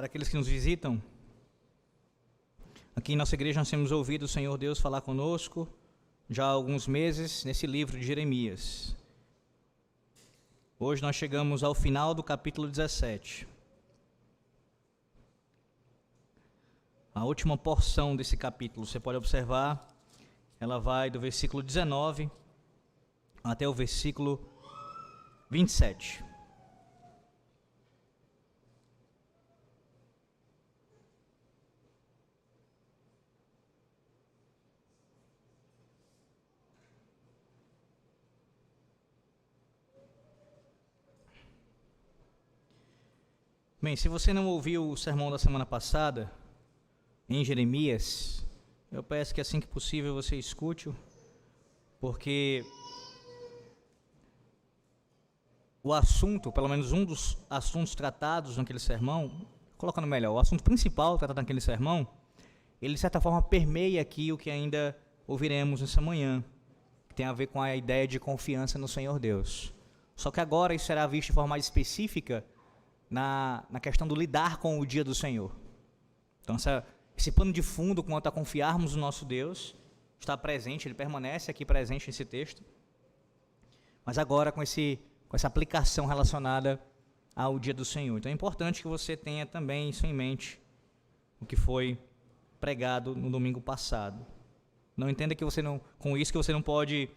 para aqueles que nos visitam. Aqui em nossa igreja nós temos ouvido o Senhor Deus falar conosco já há alguns meses nesse livro de Jeremias. Hoje nós chegamos ao final do capítulo 17. A última porção desse capítulo, você pode observar, ela vai do versículo 19 até o versículo 27. Bem, se você não ouviu o sermão da semana passada, em Jeremias, eu peço que assim que possível você escute-o, porque o assunto, pelo menos um dos assuntos tratados naquele sermão, colocando melhor, o assunto principal tratado naquele sermão, ele de certa forma permeia aqui o que ainda ouviremos nessa manhã, que tem a ver com a ideia de confiança no Senhor Deus. Só que agora isso será visto de forma mais específica na questão do lidar com o dia do Senhor. Então esse pano de fundo quanto a confiarmos no nosso Deus está presente, ele permanece aqui presente nesse texto, mas agora com essa aplicação relacionada ao dia do Senhor. Então é importante que você tenha também isso em mente, o que foi pregado no domingo passado. Não entenda que com isso que você não pode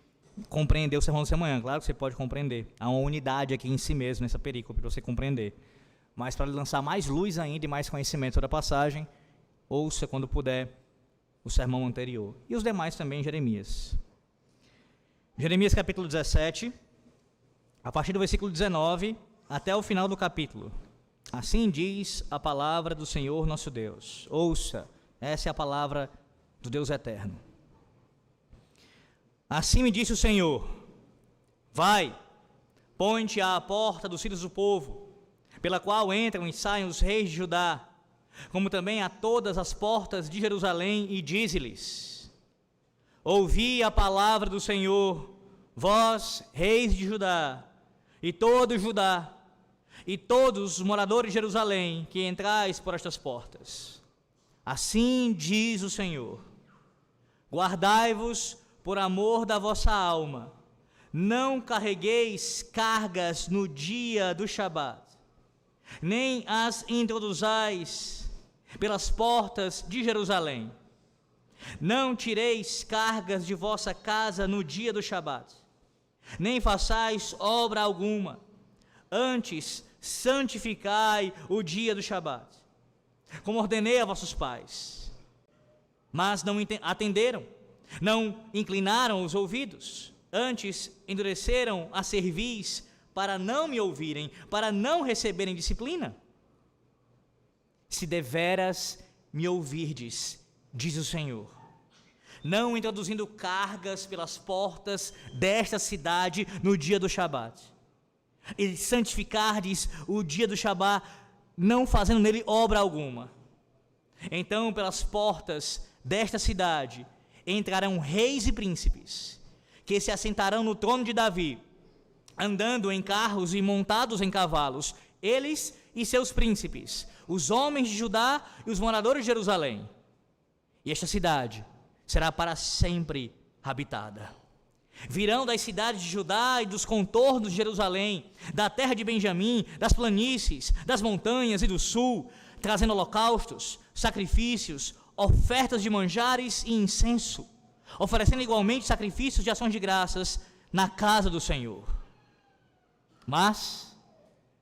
compreender o sermão dessa manhã. Claro que você pode compreender. Há uma unidade aqui em si mesmo, nessa perícope, para você compreender. Mas para lançar mais luz ainda e mais conhecimento da passagem, ouça quando puder o sermão anterior. E os demais também em Jeremias. Jeremias capítulo 17, a partir do versículo 19 até o final do capítulo. Assim diz a palavra do Senhor nosso Deus. Ouça, essa é a palavra do Deus eterno. Assim me disse o Senhor: vai, põe-te à porta dos filhos do povo, pela qual entram e saem os reis de Judá, como também a todas as portas de Jerusalém, e dize-lhes: ouvi a palavra do Senhor, vós, reis de Judá, e todo Judá, e todos os moradores de Jerusalém, que entrais por estas portas. Assim diz o Senhor: guardai-vos por amor da vossa alma, não carregueis cargas no dia do Shabat, nem as introduzais pelas portas de Jerusalém. Não tireis cargas de vossa casa no dia do Shabat, nem façais obra alguma, antes santificai o dia do Shabat, como ordenei a vossos pais. Mas não atenderam, não inclinaram os ouvidos, antes endureceram a cerviz para não me ouvirem, para não receberem disciplina. Se deveras me ouvirdes, diz o Senhor, não introduzindo cargas pelas portas desta cidade no dia do Shabat, e santificardes o dia do Shabat, não fazendo nele obra alguma, então pelas portas desta cidade entrarão reis e príncipes, que se assentarão no trono de Davi, andando em carros e montados em cavalos, eles e seus príncipes, os homens de Judá e os moradores de Jerusalém. E esta cidade será para sempre habitada. Virão das cidades de Judá e dos contornos de Jerusalém, da terra de Benjamim, das planícies, das montanhas e do sul, trazendo holocaustos, sacrifícios, ofertas de manjares e incenso, oferecendo igualmente sacrifícios de ações de graças na casa do Senhor. Mas,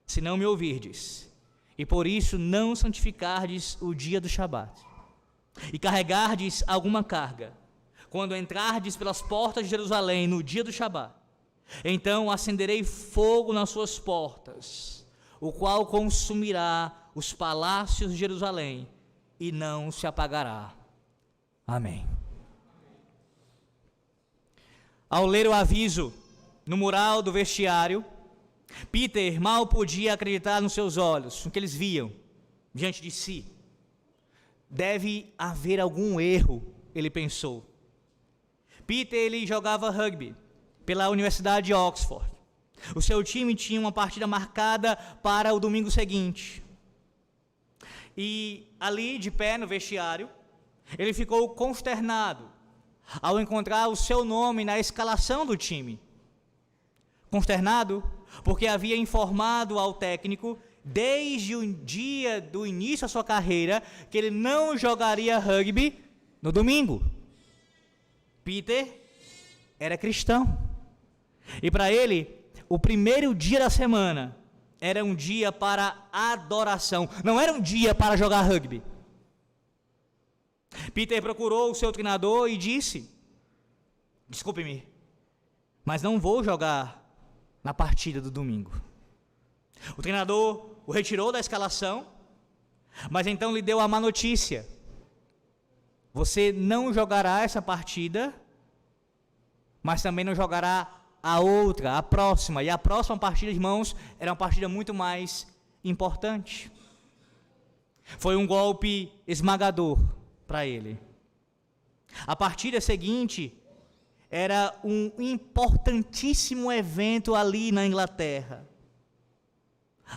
se não me ouvirdes, e por isso não santificardes o dia do Shabat, e carregardes alguma carga, quando entrardes pelas portas de Jerusalém no dia do Shabat, então acenderei fogo nas suas portas, o qual consumirá os palácios de Jerusalém, e não se apagará. Amém. Ao ler o aviso no mural do vestiário, Peter mal podia acreditar nos seus olhos, no que eles viam diante de si. Deve haver algum erro, ele pensou. Peter, ele jogava rugby pela Universidade de Oxford. O seu time tinha uma partida marcada para o domingo seguinte. E ali, de pé no vestiário, ele ficou consternado ao encontrar o seu nome na escalação do time. Consternado porque havia informado ao técnico, desde o dia do início da sua carreira, que ele não jogaria rugby no domingo. Peter era cristão. E para ele, o primeiro dia da semana era um dia para adoração, não era um dia para jogar rugby. Peter procurou o seu treinador e disse: desculpe-me, mas não vou jogar na partida do domingo. O treinador o retirou da escalação, mas então lhe deu a má notícia: você não jogará essa partida, mas também não jogará a outra, a próxima. E a próxima partida, irmãos, era uma partida muito mais importante. Foi um golpe esmagador para ele. A partida seguinte era um importantíssimo evento ali na Inglaterra.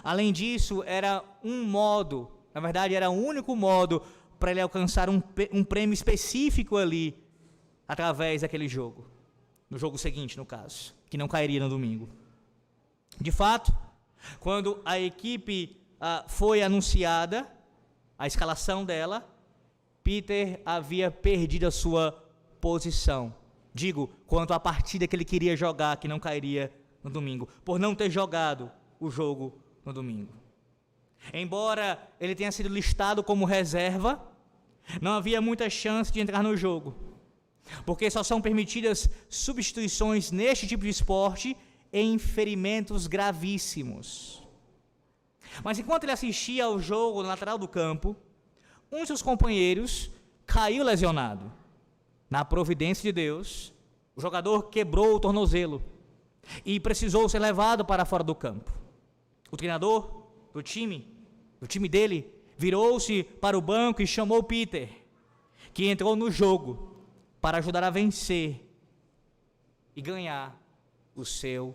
Além disso, era um modo, na verdade era o único modo para ele alcançar um prêmio específico ali, através daquele jogo. No jogo seguinte, no caso, que não cairia no domingo. De fato, quando a equipe foi anunciada, a escalação dela, Peter havia perdido a sua posição. Digo, quanto à partida que ele queria jogar, que não cairia no domingo, por não ter jogado o jogo no domingo. Embora ele tenha sido listado como reserva, não havia muita chance de entrar no jogo, porque só são permitidas substituições neste tipo de esporte em ferimentos gravíssimos. Mas enquanto ele assistia ao jogo na lateral do campo, um de seus companheiros caiu lesionado. Na providência de Deus, o jogador quebrou o tornozelo e precisou ser levado para fora do campo. O treinador do time dele, virou-se para o banco e chamou Peter, que entrou no jogo para ajudar a vencer e ganhar o seu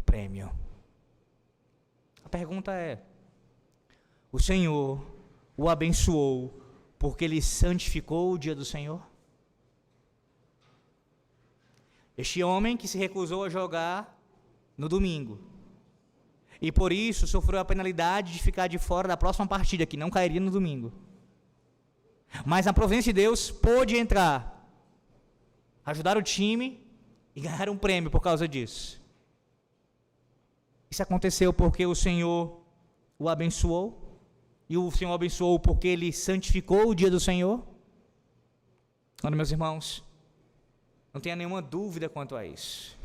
prêmio. A pergunta é: o Senhor o abençoou porque ele santificou o dia do Senhor? Este homem que se recusou a jogar no domingo e por isso sofreu a penalidade de ficar de fora da próxima partida, que não cairia no domingo. Mas na providência de Deus pôde entrar, ajudar o time e ganhar um prêmio por causa disso. Isso aconteceu porque o Senhor o abençoou, e o Senhor abençoou porque ele santificou o dia do Senhor. Olha, meus irmãos, não tenha nenhuma dúvida quanto a isso,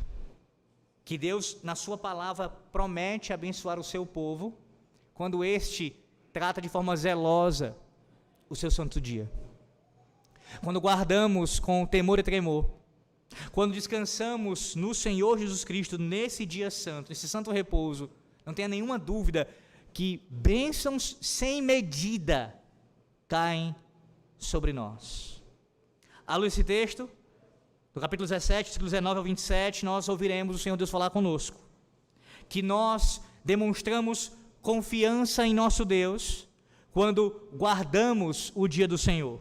que Deus, na sua palavra, promete abençoar o seu povo, quando este trata de forma zelosa o seu santo dia. Quando guardamos com temor e tremor, quando descansamos no Senhor Jesus Cristo, nesse dia santo, nesse santo repouso, não tenha nenhuma dúvida que bênçãos sem medida caem sobre nós. À luz desse texto, do capítulo 17, versículos 19 ao 27, nós ouviremos o Senhor Deus falar conosco, que nós demonstramos confiança em nosso Deus quando guardamos o dia do Senhor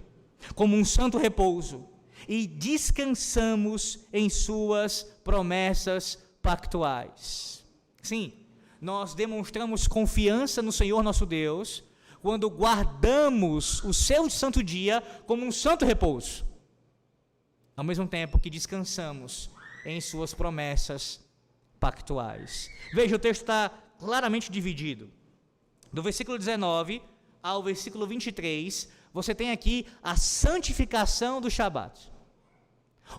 como um santo repouso e descansamos em suas promessas pactuais. Sim, nós demonstramos confiança no Senhor nosso Deus quando guardamos o seu santo dia como um santo repouso, ao mesmo tempo que descansamos em suas promessas pactuais. Veja, o texto está claramente dividido. Do versículo 19 ao versículo 23, você tem aqui a santificação do Shabat.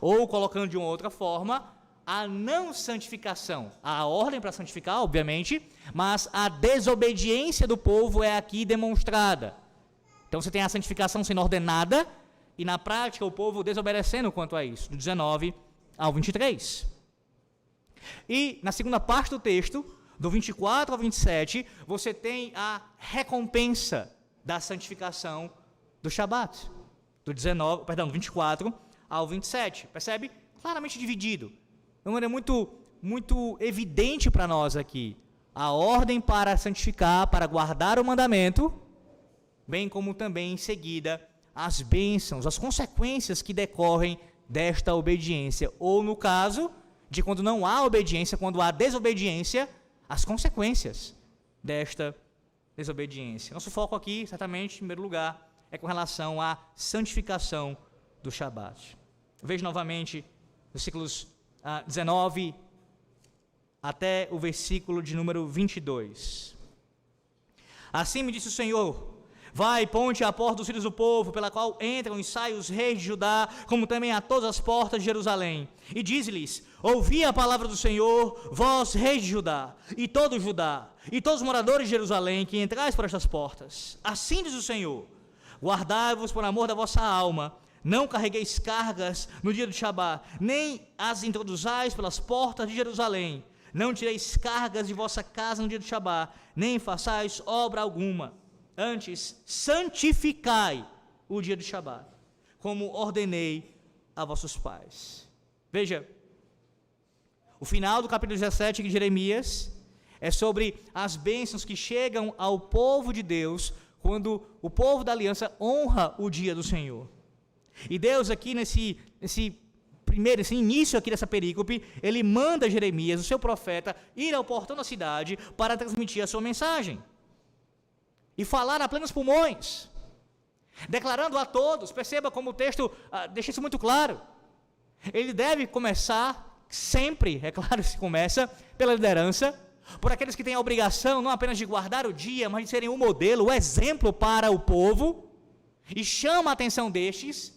Ou, colocando de uma outra forma, a não santificação. A ordem para santificar, obviamente, mas a desobediência do povo é aqui demonstrada. Então você tem a santificação sendo ordenada, e na prática o povo desobedecendo quanto a isso, do 19 ao 23. E na segunda parte do texto, do 24 ao 27, você tem a recompensa da santificação do Shabat, do 24 ao 27. Percebe? Claramente dividido. De uma maneira muito evidente para nós aqui. A ordem para santificar, para guardar o mandamento, bem como também em seguida as bênçãos, as consequências que decorrem desta obediência, ou no caso de quando não há obediência, quando há desobediência, as consequências desta desobediência. Nosso foco aqui, certamente, em primeiro lugar, é com relação à santificação do Shabat. Veja novamente versículos 19 até o versículo de número 22. Assim me disse o Senhor: vai, ponte à porta dos filhos do povo, pela qual entram e saem os reis de Judá, como também a todas as portas de Jerusalém. E dize-lhes: ouvi a palavra do Senhor, vós, reis de Judá, e todo Judá, e todos os moradores de Jerusalém, que entrais por estas portas. Assim diz o Senhor: guardai-vos por amor da vossa alma, não carregueis cargas no dia do Shabá, nem as introduzais pelas portas de Jerusalém. Não tireis cargas de vossa casa no dia do Shabá, nem façais obra alguma. Antes, santificai o dia do Shabá, como ordenei a vossos pais. Veja, o final do capítulo 17 de Jeremias é sobre as bênçãos que chegam ao povo de Deus quando o povo da aliança honra o dia do Senhor. E Deus aqui nesse início aqui dessa perícope, ele manda Jeremias, o seu profeta, ir ao portão da cidade para transmitir a sua mensagem. E falar a plenos pulmões, declarando a todos, perceba como o texto deixa isso muito claro. Ele deve começar, sempre, é claro, se começa pela liderança, por aqueles que têm a obrigação não apenas de guardar o dia, mas de serem um modelo, o exemplo para o povo, e chama a atenção destes,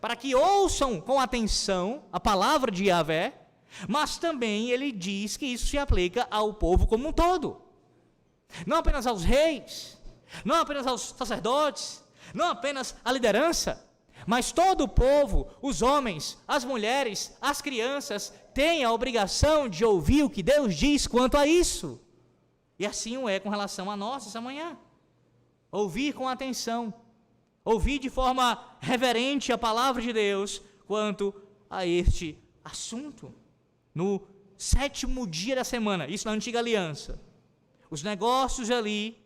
para que ouçam com atenção a palavra de Yahvé, mas também ele diz que isso se aplica ao povo como um todo, não apenas aos reis, não apenas aos sacerdotes, não apenas à liderança, mas todo o povo, os homens, as mulheres, as crianças, têm a obrigação de ouvir o que Deus diz quanto a isso. E assim o é com relação a nós essa manhã. Ouvir com atenção, ouvir de forma reverente a palavra de Deus quanto a este assunto. No 7º dia da semana, isso na antiga aliança, os negócios ali,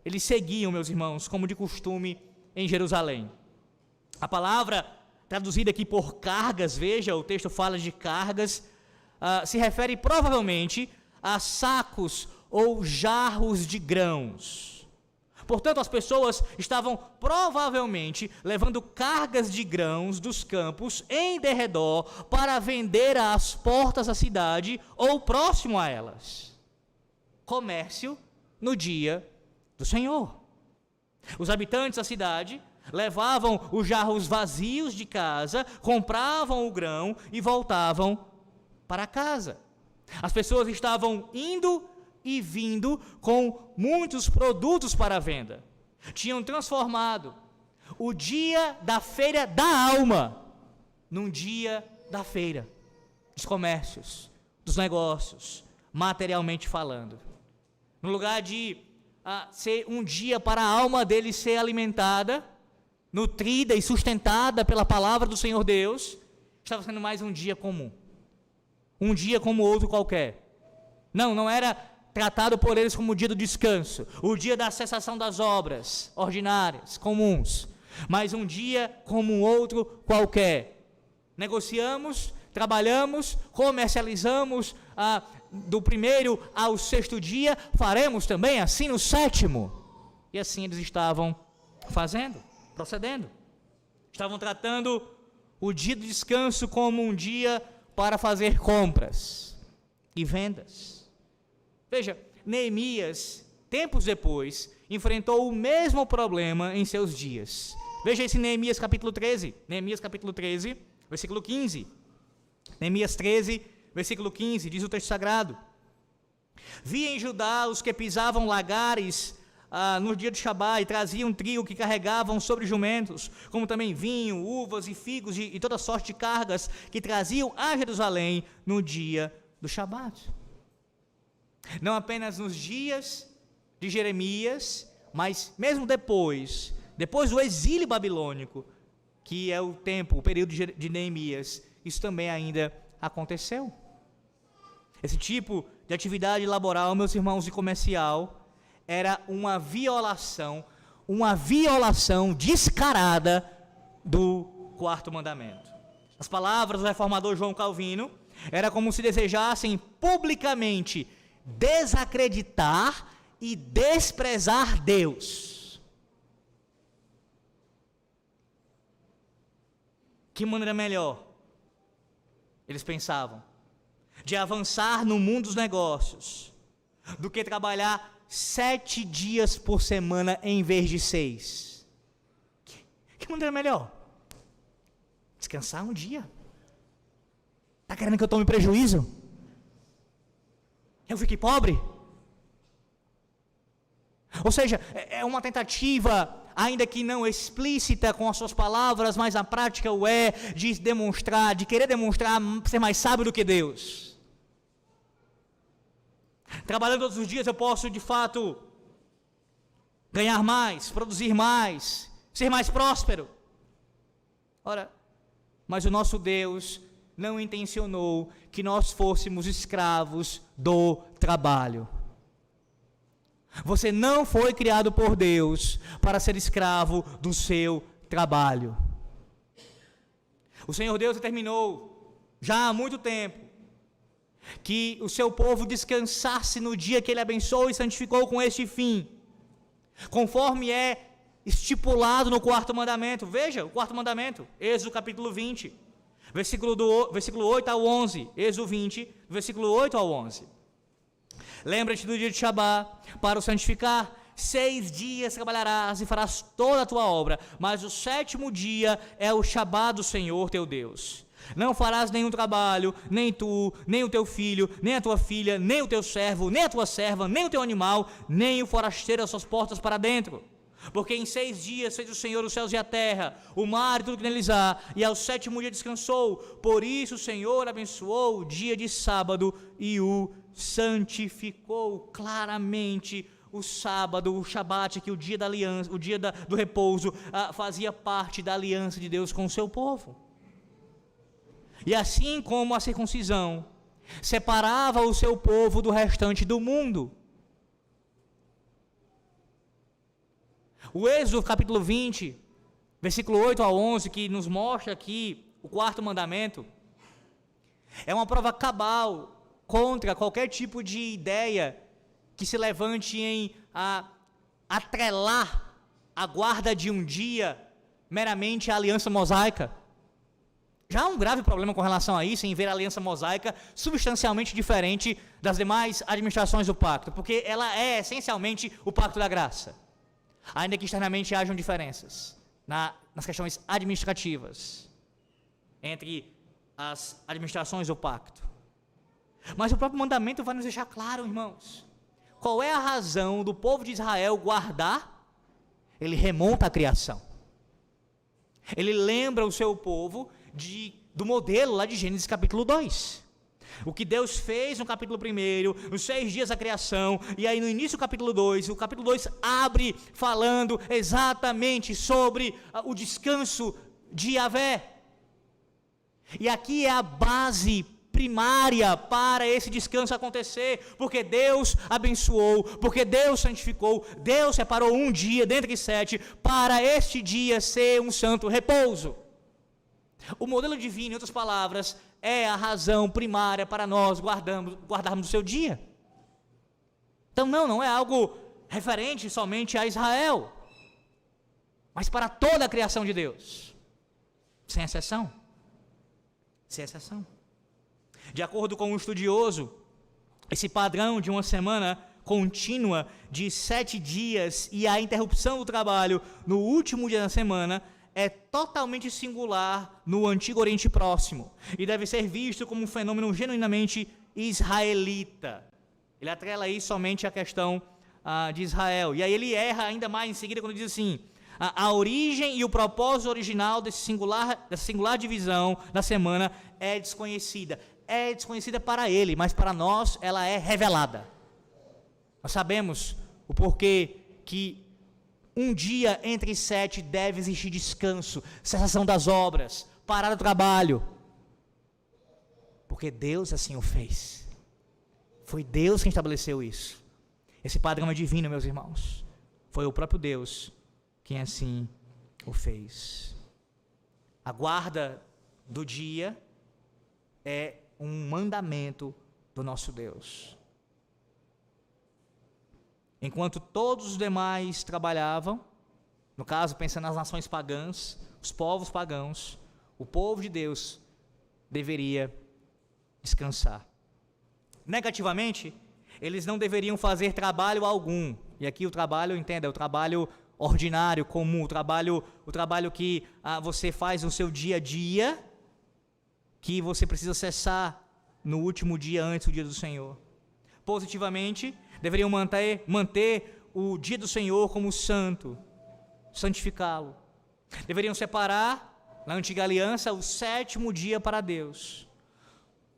eles seguiam, meus irmãos, como de costume em Jerusalém. A palavra traduzida aqui por cargas, veja, o texto fala de cargas, se refere provavelmente a sacos ou jarros de grãos. Portanto, as pessoas estavam provavelmente levando cargas de grãos dos campos em derredor para vender às portas da cidade ou próximo a elas. Comércio no dia do Senhor. Os habitantes da cidade levavam os jarros vazios de casa, compravam o grão e voltavam para casa. As pessoas estavam indo e vindo com muitos produtos para a venda. Tinham transformado o dia da feira da alma num dia da feira dos comércios, dos negócios, materialmente falando. No lugar de ser um dia para a alma deles ser alimentada, nutrida e sustentada pela palavra do Senhor Deus, estava sendo mais um dia comum. Um dia como outro qualquer. Não era tratado por eles como o dia do descanso, o dia da cessação das obras ordinárias, comuns, mas um dia como um outro qualquer. Negociamos, trabalhamos, comercializamos, do 1º ao 6º dia, faremos também assim no 7º. E assim eles estavam fazendo, procedendo. Estavam tratando o dia do descanso como um dia para fazer compras e vendas. Veja, Neemias, tempos depois, enfrentou o mesmo problema em seus dias. Veja esse Neemias capítulo 13, versículo 15. Neemias 13, versículo 15, diz o texto sagrado: vi em Judá os que pisavam lagares no dia do Shabá e traziam trigo que carregavam sobre jumentos, como também vinho, uvas e figos e toda sorte de cargas que traziam a Jerusalém no dia do Shabat. Não apenas nos dias de Jeremias, mas mesmo depois do exílio babilônico, que é o período de Neemias, isso também ainda aconteceu. Esse tipo de atividade laboral, meus irmãos, e comercial, era uma violação, uma violação descarada do quarto mandamento. As palavras do reformador João Calvino era como se desejassem publicamente desacreditar e desprezar Deus. Que maneira melhor, eles pensavam, de avançar no mundo dos negócios, do que trabalhar 7 dias por semana em vez de 6. Que maneira melhor? Descansar um dia. Está querendo que eu tome prejuízo? Eu fique pobre? Ou seja, é uma tentativa, ainda que não explícita com as suas palavras, mas na prática o é, de demonstrar, de querer demonstrar ser mais sábio do que Deus. Trabalhando todos os dias eu posso de fato ganhar mais, produzir mais, ser mais próspero. Ora, mas o nosso Deus não intencionou que nós fôssemos escravos do trabalho. Você não foi criado por Deus para ser escravo do seu trabalho. O Senhor Deus determinou, já há muito tempo, que o seu povo descansasse no dia que Ele abençoou e santificou com este fim, conforme é estipulado no quarto mandamento. Veja, o quarto mandamento, Êxodo capítulo 20, versículo 8 ao 11, Êxodo 20, versículo 8 ao 11. Lembra-te do dia de Shabá, para o santificar. 6 dias trabalharás e farás toda a tua obra, mas o 7º dia é o Shabá do Senhor teu Deus. Não farás nenhum trabalho, nem tu, nem o teu filho, nem a tua filha, nem o teu servo, nem a tua serva, nem o teu animal, nem o forasteiro às suas portas para dentro. Porque em 6 dias fez o Senhor os céus e a terra, o mar e tudo que neles há, e ao 7º dia descansou. Por isso o Senhor abençoou o dia de sábado e o santificou. Claramente o sábado, o Shabat, que o dia da aliança, o dia do repouso, fazia parte da aliança de Deus com o seu povo. E assim como a circuncisão separava o seu povo do restante do mundo, o Êxodo capítulo 20, versículo 8 a 11, que nos mostra aqui o quarto mandamento, é uma prova cabal contra qualquer tipo de ideia que se levante em atrelar a guarda de um dia meramente à aliança mosaica. Já há um grave problema com relação a isso, em ver a aliança mosaica substancialmente diferente das demais administrações do pacto, porque ela é essencialmente o pacto da graça, ainda que externamente hajam diferenças nas questões administrativas entre as administrações do pacto. Mas o próprio mandamento vai nos deixar claro, irmãos, qual é a razão do povo de Israel guardar. Ele remonta à criação, ele lembra o seu povo do modelo lá de Gênesis capítulo 2, o que Deus fez no capítulo 1, nos 6 dias da criação, e aí no início do capítulo 2, o capítulo 2 abre falando exatamente sobre o descanso de Yahvé, e aqui é a base primária para esse descanso acontecer, porque Deus abençoou, porque Deus santificou, Deus separou um dia dentre 7, para este dia ser um santo repouso. O modelo divino, em outras palavras, é a razão primária para nós guardarmos o seu dia. Então não é algo referente somente a Israel, mas para toda a criação de Deus, sem exceção. Sem exceção. De acordo com um estudioso, esse padrão de uma semana contínua de 7 dias e a interrupção do trabalho no último dia da semana é totalmente singular no Antigo Oriente Próximo e deve ser visto como um fenômeno genuinamente israelita. Ele atrela aí somente a questão de Israel. E aí ele erra ainda mais em seguida quando diz assim: a origem e o propósito original dessa singular divisão da semana é desconhecida. É desconhecida para ele, mas para nós ela é revelada. Nós sabemos o porquê que um dia entre 7 deve existir descanso, cessação das obras, parar do trabalho. Porque Deus assim o fez. Foi Deus quem estabeleceu isso. Esse padrão é divino, meus irmãos. Foi o próprio Deus quem assim o fez. A guarda do dia é um mandamento do nosso Deus. Enquanto todos os demais trabalhavam, no caso, pensando nas nações pagãs, os povos pagãos, o povo de Deus deveria descansar. Negativamente, eles não deveriam fazer trabalho algum. E aqui o trabalho, entenda, é o trabalho ordinário, comum, o trabalho que você faz no seu dia a dia, que você precisa cessar no último dia antes do dia do Senhor. Positivamente, deveriam manter o dia do Senhor como santo, santificá-lo. Deveriam separar, na antiga aliança, o 7º dia para Deus.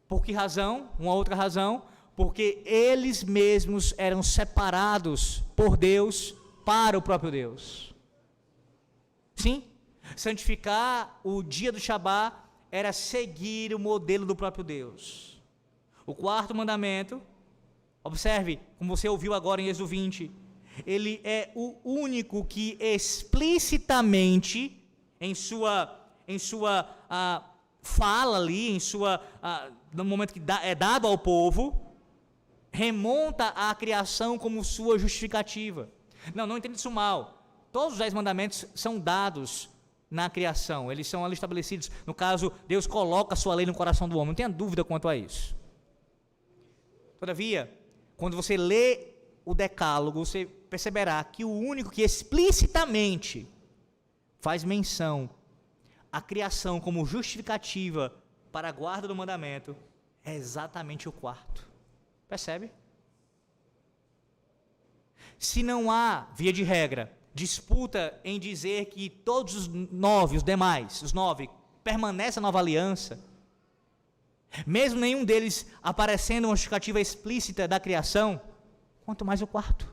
Por que razão? Uma outra razão, porque eles mesmos eram separados por Deus para o próprio Deus. Sim, santificar o dia do Shabat era seguir o modelo do próprio Deus. O 4º mandamento, observe, como você ouviu agora em Êxodo 20, ele é o único que explicitamente, em sua fala ali, no momento que é dado ao povo, remonta à criação como sua justificativa. Não entenda isso mal. Todos os 10 mandamentos são dados na criação, eles são ali estabelecidos. No caso, Deus coloca a sua lei no coração do homem, não tenha dúvida quanto a isso. Todavia, quando você lê o Decálogo, você perceberá que o único que explicitamente faz menção à criação como justificativa para a guarda do mandamento é exatamente o 4º. Percebe? Se não há, via de regra, disputa em dizer que todos os 9, permanecem a nova aliança, mesmo nenhum deles aparecendo uma justificativa explícita da criação, quanto mais o 4º,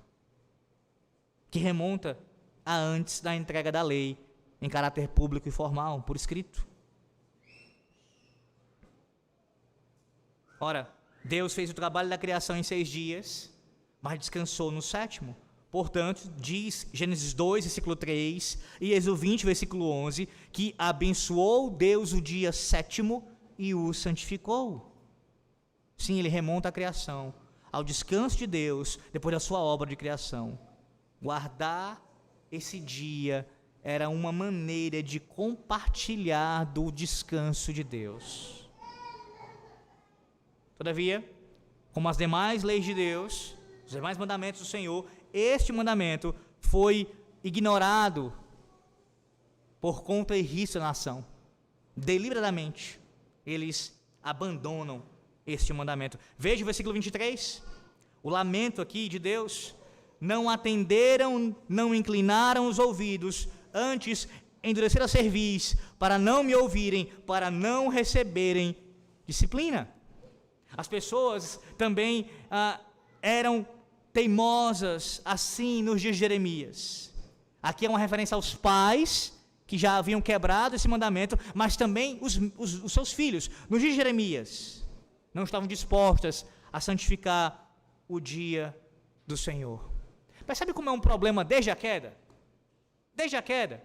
que remonta a antes da entrega da lei em caráter público e formal, por escrito. Ora, Deus fez o trabalho da criação em 6 dias, mas descansou no 7º. Portanto, diz Gênesis 2, versículo 3, e Êxodo 20, versículo 11, que abençoou Deus o dia 7º e o santificou. Sim, ele remonta a criação, ao descanso de Deus, depois da sua obra de criação. Guardar esse dia era uma maneira de compartilhar do descanso de Deus. Todavia, como as demais leis de Deus, os demais mandamentos do Senhor, este mandamento foi ignorado por conta e risco da nação. Deliberadamente, eles abandonam este mandamento. Veja o versículo 23, o lamento aqui de Deus: não atenderam, não inclinaram os ouvidos, antes endureceram a cerviz, para não me ouvirem, para não receberem disciplina. As pessoas também eram teimosas assim nos dias de Jeremias. Aqui é uma referência aos pais que já haviam quebrado esse mandamento, mas também os seus filhos, nos dias de Jeremias, não estavam dispostas a santificar o dia do Senhor. Percebe como é um problema desde a queda? Desde a queda.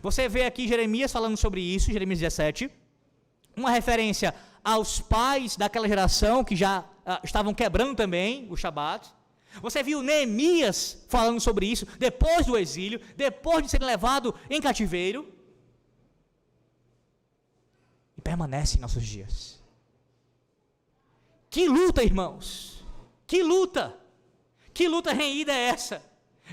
Você vê aqui Jeremias falando sobre isso, Jeremias 17, uma referência aos pais daquela geração que já estavam quebrando também o Shabat. Você viu Neemias falando sobre isso depois do exílio, depois de ser levado em cativeiro, e permanece em nossos dias. Que luta, irmãos! Que luta! Que luta renhida é essa?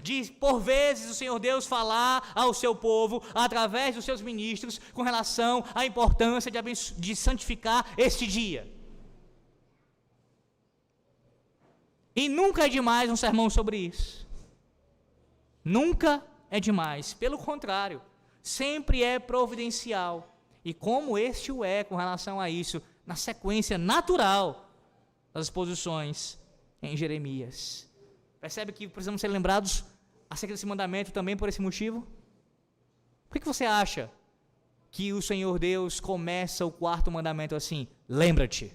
De, por vezes, o Senhor Deus falar ao seu povo, através dos seus ministros, com relação à importância de santificar este dia. E nunca é demais um sermão sobre isso. Nunca é demais. Pelo contrário, sempre é providencial. E como este o é com relação a isso, na sequência natural das exposições em Jeremias. Percebe que precisamos ser lembrados acerca desse mandamento também por esse motivo? Por que você acha que o Senhor Deus começa o 4º mandamento assim? Lembra-te.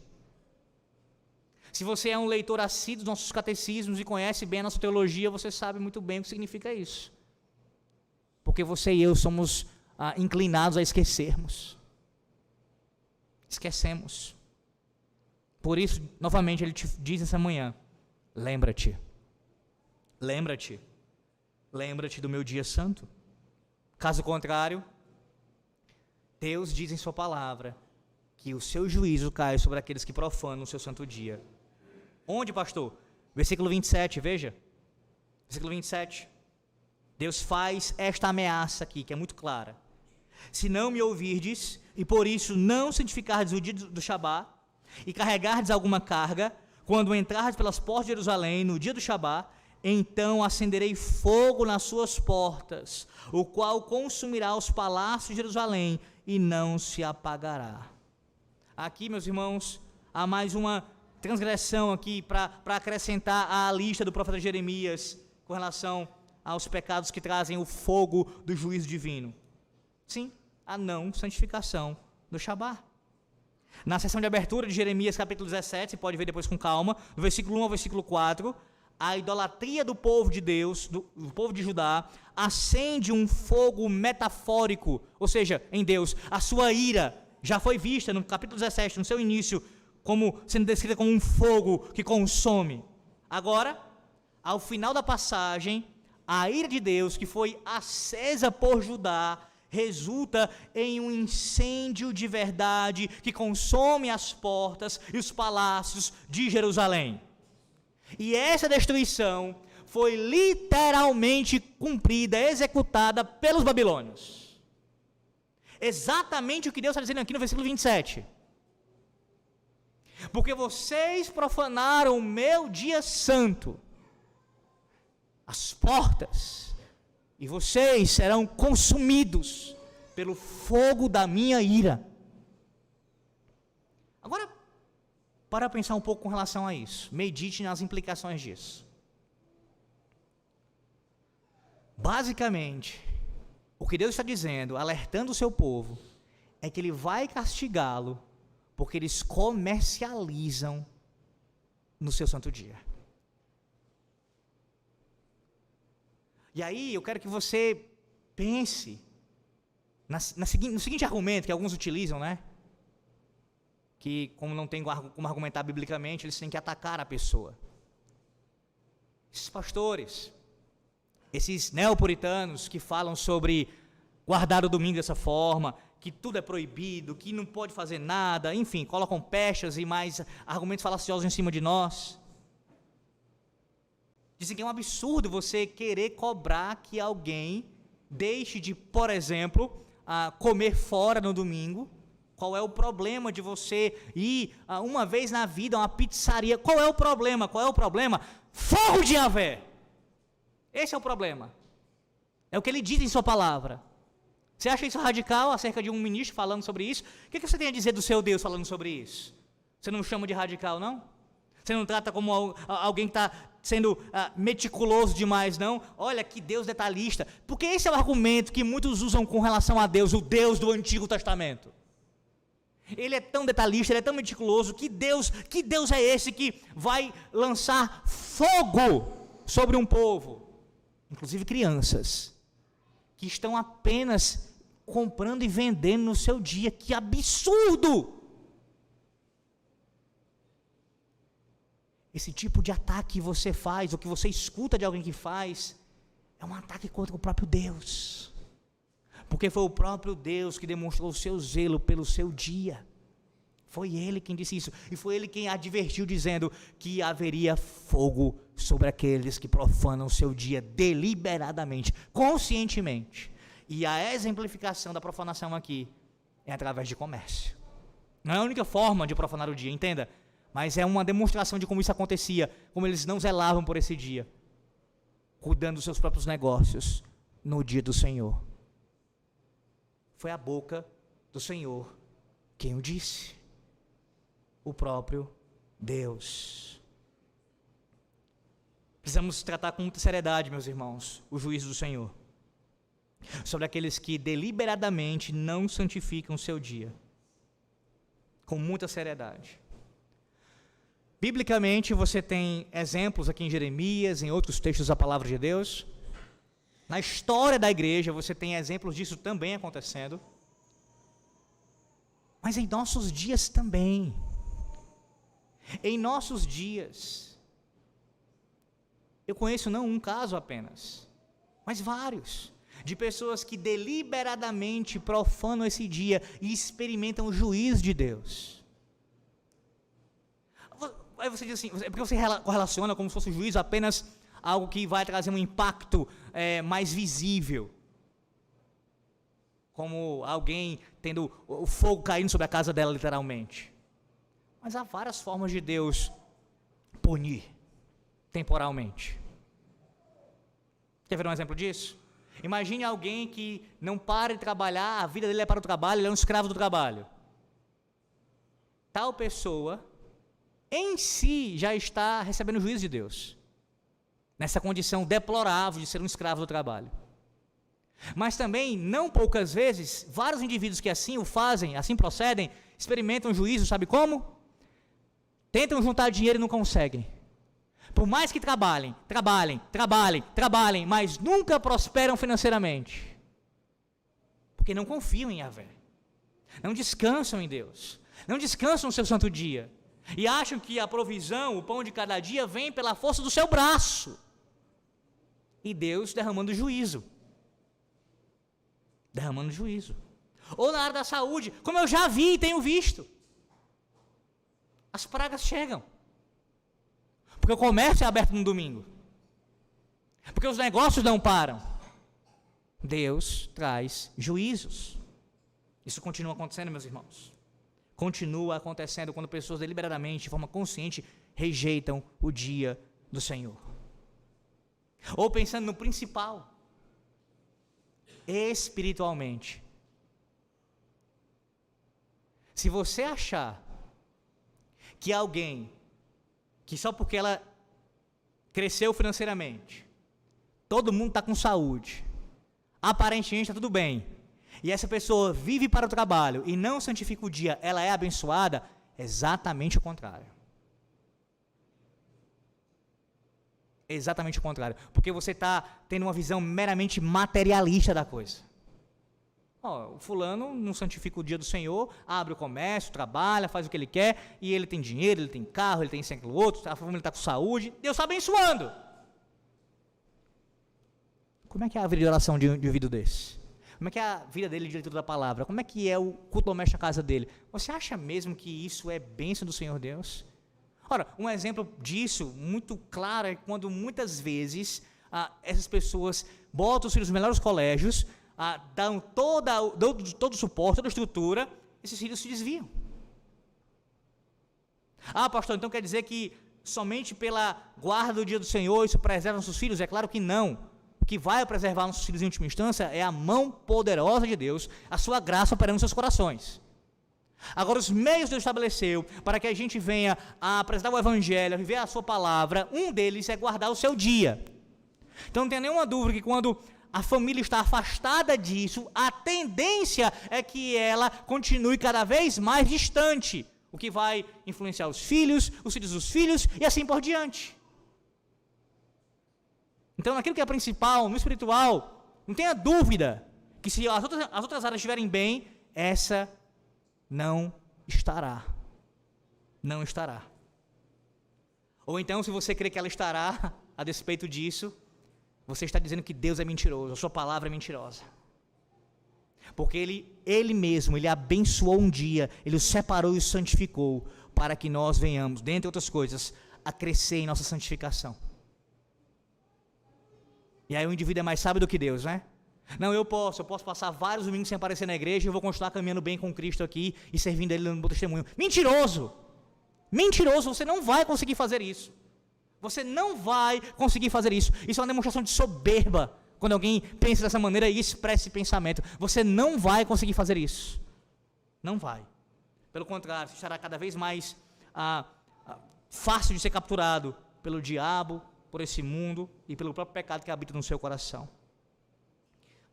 Se você é um leitor assíduo dos nossos catecismos e conhece bem a nossa teologia, você sabe muito bem o que significa isso. porque você e eu somos inclinados a esquecermos. Esquecemos. Por isso, novamente, ele te diz essa manhã: lembra-te. Lembra-te. Lembra-te do meu dia santo. Caso contrário, Deus diz em sua palavra que o seu juízo cai sobre aqueles que profanam o seu santo dia. Onde, pastor? Versículo 27, veja. Versículo 27. Deus faz esta ameaça aqui, que é muito clara. Se não me ouvirdes, e por isso não santificardes o dia do Shabá, e carregardes alguma carga, quando entrardes pelas portas de Jerusalém no dia do Shabá, então acenderei fogo nas suas portas, o qual consumirá os palácios de Jerusalém, e não se apagará. Aqui, meus irmãos, há mais uma transgressão aqui, para acrescentar à lista do profeta Jeremias, com relação aos pecados que trazem o fogo do juízo divino. Sim, a não santificação do Shabá. Na sessão de abertura de Jeremias capítulo 17, você pode ver depois com calma, do versículo 1 ao versículo 4, a idolatria do povo de Deus, do povo de Judá, acende um fogo metafórico, ou seja, em Deus, a sua ira já foi vista no capítulo 17, no seu início, como sendo descrita como um fogo que consome. Agora, ao final da passagem, a ira de Deus, que foi acesa por Judá, resulta em um incêndio de verdade que consome as portas e os palácios de Jerusalém. E essa destruição foi literalmente cumprida, executada pelos babilônios. Exatamente o que Deus está dizendo aqui no versículo 27. Porque vocês profanaram o meu dia santo, as portas, e vocês serão consumidos pelo fogo da minha ira. Agora, para pensar um pouco com relação a isso, medite nas implicações disso. Basicamente, o que Deus está dizendo, alertando o seu povo, é que Ele vai castigá-lo, porque eles comercializam no seu santo dia. E aí eu quero que você pense no seguinte argumento que alguns utilizam, né? Que como não tem como argumentar biblicamente, eles têm que atacar a pessoa. Esses pastores, esses neopuritanos que falam sobre guardar o domingo dessa forma, que tudo é proibido, que não pode fazer nada, enfim, colocam pechas e mais argumentos falaciosos em cima de nós. Dizem que é um absurdo você querer cobrar que alguém deixe de, por exemplo, comer fora no domingo. Qual é o problema de você ir uma vez na vida a uma pizzaria? Qual é o problema? Qual é o problema? Fogo de Yahvé! Esse é o problema. É o que ele diz em sua palavra. Você acha isso radical acerca de um ministro falando sobre isso? O que você tem a dizer do seu Deus falando sobre isso? Você não chama de radical, não? Você não trata como alguém que está sendo meticuloso demais, não? Olha que Deus detalhista. Porque esse é o argumento que muitos usam com relação a Deus, o Deus do Antigo Testamento. Ele é tão detalhista, ele é tão meticuloso, que Deus é esse que vai lançar fogo sobre um povo, inclusive crianças, que estão apenas comprando e vendendo no seu dia. Que absurdo! Esse tipo de ataque que você faz, ou que você escuta de alguém que faz, é um ataque contra o próprio Deus. Porque foi o próprio Deus que demonstrou o seu zelo pelo seu dia. Foi Ele quem disse isso. E foi Ele quem advertiu, dizendo que haveria fogo sobre aqueles que profanam o seu dia deliberadamente, conscientemente. E a exemplificação da profanação aqui é através de comércio. Não é a única forma de profanar o dia, entenda. Mas é uma demonstração de como isso acontecia, como eles não zelavam por esse dia, cuidando dos seus próprios negócios no dia do Senhor. Foi a boca do Senhor quem o disse, o próprio Deus. Precisamos tratar com muita seriedade, meus irmãos, o juízo do Senhor, sobre aqueles que deliberadamente não santificam o seu dia, com muita seriedade. Biblicamente, você tem exemplos aqui em Jeremias, em outros textos da palavra de Deus, Na história da igreja, você tem exemplos disso também acontecendo. Mas em nossos dias também. Em nossos dias. Eu conheço não um caso apenas, mas vários. De pessoas que deliberadamente profanam esse dia e experimentam o juízo de Deus. Aí você diz assim, é porque você correlaciona como se fosse o juízo apenas algo que vai trazer um impacto mais visível. Como alguém tendo o fogo caindo sobre a casa dela, literalmente. Mas há várias formas de Deus punir temporalmente. Quer ver um exemplo disso? Imagine alguém que não para de trabalhar, a vida dele é para o trabalho, ele é um escravo do trabalho. Tal pessoa, em si, já está recebendo o juízo de Deus. Nessa condição deplorável de ser um escravo do trabalho. Mas também, não poucas vezes, vários indivíduos que assim o fazem, assim procedem, experimentam juízo, sabe como? Tentam juntar dinheiro e não conseguem. Por mais que trabalhem, mas nunca prosperam financeiramente. Porque não confiam em Yahvé. Não descansam em Deus. Não descansam no seu santo dia. E acham que a provisão, o pão de cada dia, vem pela força do seu braço. E Deus derramando juízo. Derramando juízo. Ou na área da saúde, como eu já vi e tenho visto. As pragas chegam. Porque o comércio é aberto no domingo. Porque os negócios não param. Deus traz juízos. Isso continua acontecendo, meus irmãos. Continua acontecendo quando pessoas deliberadamente, de forma consciente, rejeitam o dia do Senhor. Ou pensando no principal. Espiritualmente. Se você achar que alguém, que só porque ela cresceu financeiramente, todo mundo está com saúde, aparentemente está tudo bem, e essa pessoa vive para o trabalho e não santifica o dia, ela é abençoada, exatamente o contrário. Exatamente o contrário, porque você está tendo uma visão meramente materialista da coisa. O fulano não santifica o dia do Senhor, abre o comércio, trabalha, faz o que ele quer, e ele tem dinheiro, ele tem carro, ele tem isso e aquilo outro, a família está com saúde, Deus está abençoando. Como é que é a vida de oração de um indivíduo desse? Como é que é a vida dele de leitura da palavra? Como é que é o culto doméstico na casa dele? Você acha mesmo que isso é bênção do Senhor Deus? Ora, um exemplo disso, muito claro, é quando muitas vezes essas pessoas botam os filhos nos melhores colégios, dão todo o suporte, toda a estrutura, esses filhos se desviam. Pastor, então quer dizer que somente pela guarda do dia do Senhor isso preserva nossos filhos? É claro que não. O que vai preservar nossos filhos em última instância é a mão poderosa de Deus, a sua graça operando nos seus corações. Agora, os meios que Deus estabeleceu para que a gente venha a apresentar o Evangelho, a viver a sua palavra, um deles é guardar o seu dia. Então não tem nenhuma dúvida que quando a família está afastada disso, a tendência é que ela continue cada vez mais distante, o que vai influenciar os filhos dos filhos e assim por diante. Então, naquilo que é principal, no espiritual, não tenha dúvida que se as outras áreas estiverem bem, essa não estará. Não estará. Ou então, se você crê que ela estará, a despeito disso, você está dizendo que Deus é mentiroso, a sua palavra é mentirosa. Porque Ele mesmo, Ele abençoou um dia, Ele o separou e o santificou, para que nós venhamos, dentre outras coisas, a crescer em nossa santificação. E aí o indivíduo é mais sábio do que Deus, né? Não, eu posso passar vários domingos sem aparecer na igreja e eu vou continuar caminhando bem com Cristo aqui e servindo a Ele no meu testemunho. Mentiroso! Mentiroso, você não vai conseguir fazer isso. Você não vai conseguir fazer isso. Isso é uma demonstração de soberba, quando alguém pensa dessa maneira e expressa esse pensamento. Você não vai conseguir fazer isso. Não vai. Pelo contrário, você estará cada vez mais fácil de ser capturado pelo diabo, por esse mundo e pelo próprio pecado que habita no seu coração.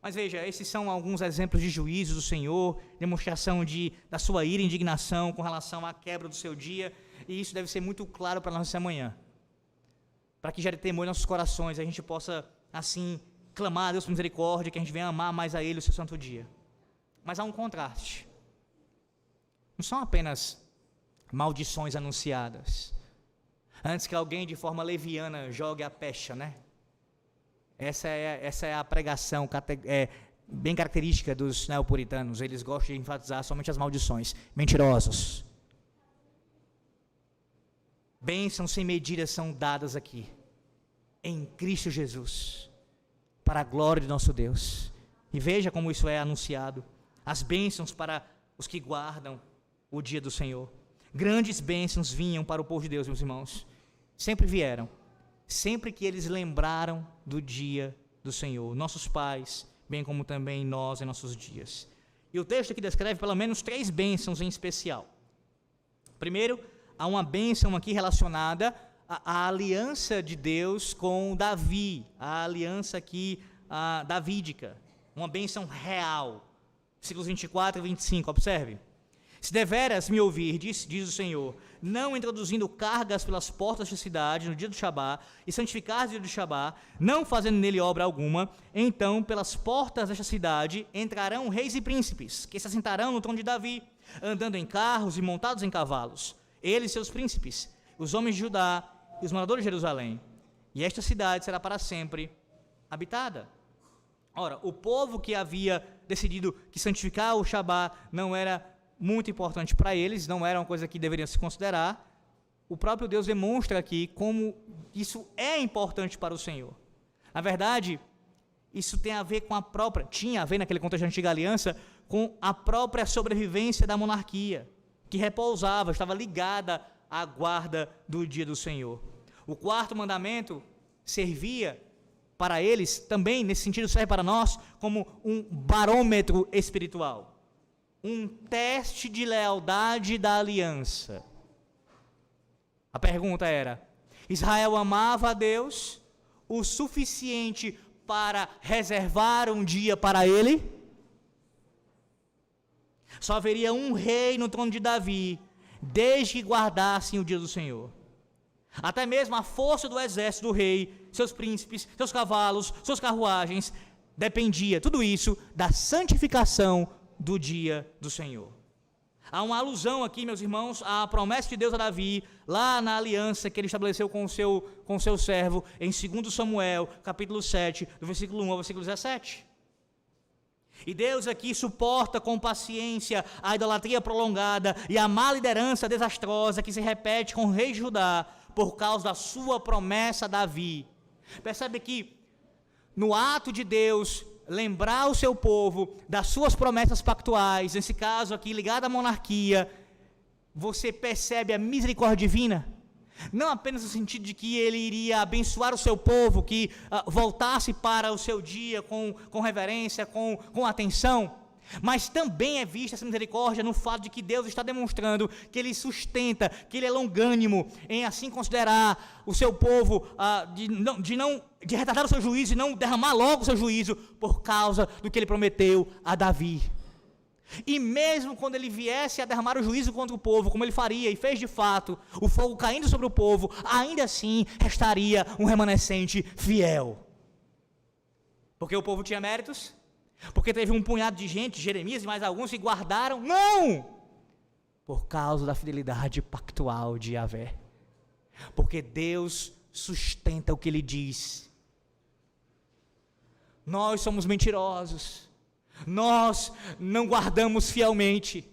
Mas veja, esses são alguns exemplos de juízo do Senhor, demonstração da sua ira e indignação com relação à quebra do seu dia, e isso deve ser muito claro para nós essa manhã, para que gere temor em nossos corações, a gente possa, assim, clamar a Deus por misericórdia, que a gente venha amar mais a Ele o seu santo dia. Mas há um contraste. Não são apenas maldições anunciadas, antes que alguém de forma leviana jogue a pecha, né? Essa é a pregação bem característica dos neopuritanos. Eles gostam de enfatizar somente as maldições. Mentirosos. Bênçãos sem medida são dadas aqui, em Cristo Jesus, para a glória de nosso Deus. E veja como isso é anunciado. As bênçãos para os que guardam o dia do Senhor. Grandes bênçãos vinham para o povo de Deus, meus irmãos. Sempre vieram. Sempre que eles lembraram do dia do Senhor. Nossos pais, bem como também nós em nossos dias. E o texto aqui descreve pelo menos 3 bênçãos em especial. Primeiro, há uma bênção aqui relacionada à aliança de Deus com Davi. A aliança aqui davídica. Uma bênção real. Versículos 24 e 25, observe. Se deveras me ouvirdes, diz o Senhor, não introduzindo cargas pelas portas da cidade no dia do Shabá, e santificar o dia do Shabá, não fazendo nele obra alguma, então pelas portas desta cidade entrarão reis e príncipes, que se assentarão no trono de Davi, andando em carros e montados em cavalos, eles seus príncipes, os homens de Judá e os moradores de Jerusalém, e esta cidade será para sempre habitada. Ora, o povo que havia decidido que santificar o Shabá não era muito importante para eles, não era uma coisa que deveriam se considerar, o próprio Deus demonstra aqui como isso é importante para o Senhor. Na verdade, isso tinha a ver naquele contexto da antiga aliança, com a própria sobrevivência da monarquia, que repousava, estava ligada à guarda do dia do Senhor. O 4º mandamento servia para eles, também nesse sentido serve para nós, como um barômetro espiritual. Um teste de lealdade da aliança. A pergunta era: Israel amava a Deus o suficiente para reservar um dia para ele? Só haveria um rei no trono de Davi, desde que guardassem o dia do Senhor. Até mesmo a força do exército do rei, seus príncipes, seus cavalos, suas carruagens, dependia, tudo isso, da santificação do dia do Senhor. Há uma alusão aqui, meus irmãos, à promessa de Deus a Davi, lá na aliança que ele estabeleceu com o seu servo, em 2 Samuel, capítulo 7, do versículo 1 ao versículo 17. E Deus aqui suporta com paciência a idolatria prolongada e a má liderança desastrosa que se repete com o rei de Judá, por causa da sua promessa a Davi. Percebe que, no ato de Deus lembrar o seu povo das suas promessas pactuais, nesse caso aqui ligado à monarquia, você percebe a misericórdia divina, não apenas no sentido de que ele iria abençoar o seu povo, que voltasse para o seu dia com reverência, com atenção, mas também é vista essa misericórdia no fato de que Deus está demonstrando que Ele sustenta, que Ele é longânimo em assim considerar o seu povo, de retardar o seu juízo e não derramar logo o seu juízo por causa do que Ele prometeu a Davi. E mesmo quando Ele viesse a derramar o juízo contra o povo, como Ele faria e fez de fato, o fogo caindo sobre o povo, ainda assim restaria um remanescente fiel. Porque o povo tinha méritos? Porque teve um punhado de gente, Jeremias e mais alguns, que guardaram? Não! Por causa da fidelidade pactual de Yahvé. Porque Deus sustenta o que Ele diz. Nós somos mentirosos. Nós não guardamos fielmente.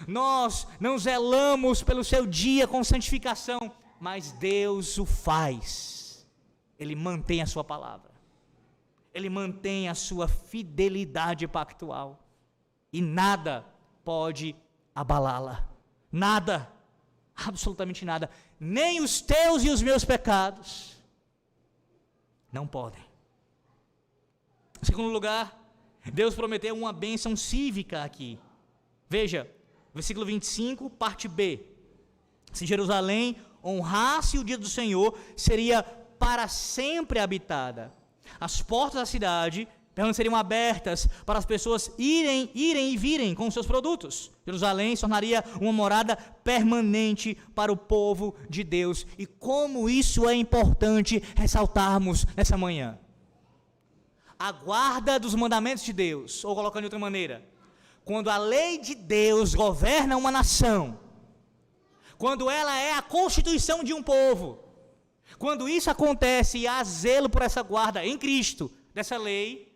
Nós não zelamos pelo seu dia com santificação. Mas Deus o faz. Ele mantém a sua palavra. Ele mantém a sua fidelidade pactual. E nada pode abalá-la. Nada. Absolutamente nada. Nem os teus e os meus pecados. Não podem. Em segundo lugar, Deus prometeu uma bênção cívica aqui. Veja, versículo 25, parte B. Se Jerusalém honrasse o dia do Senhor, seria para sempre habitada. As portas da cidade permaneceriam abertas para as pessoas irem e virem com seus produtos. Jerusalém se tornaria uma morada permanente para o povo de Deus. E como isso é importante ressaltarmos nessa manhã. a guarda dos mandamentos de Deus, ou colocando de outra maneira, quando a lei de Deus governa uma nação, quando ela é a constituição de um povo, quando isso acontece e há zelo por essa guarda em Cristo, dessa lei,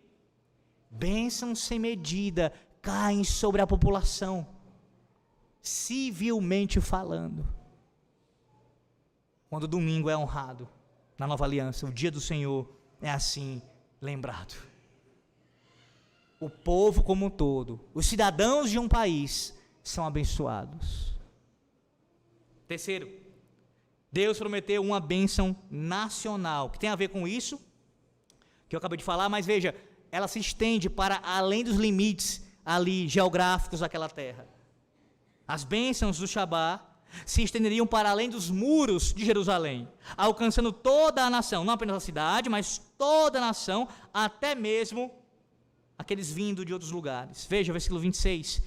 bênçãos sem medida caem sobre a população, civilmente falando. Quando o domingo é honrado na nova aliança, o dia do Senhor é assim lembrado. O povo como um todo, os cidadãos de um país são abençoados. Terceiro, Deus prometeu uma bênção nacional, que tem a ver com isso, que eu acabei de falar, mas veja, ela se estende para além dos limites ali geográficos daquela terra. As bênçãos do Shabá se estenderiam para além dos muros de Jerusalém, alcançando toda a nação, não apenas a cidade, mas toda a nação, até mesmo aqueles vindo de outros lugares. Veja, versículo 26.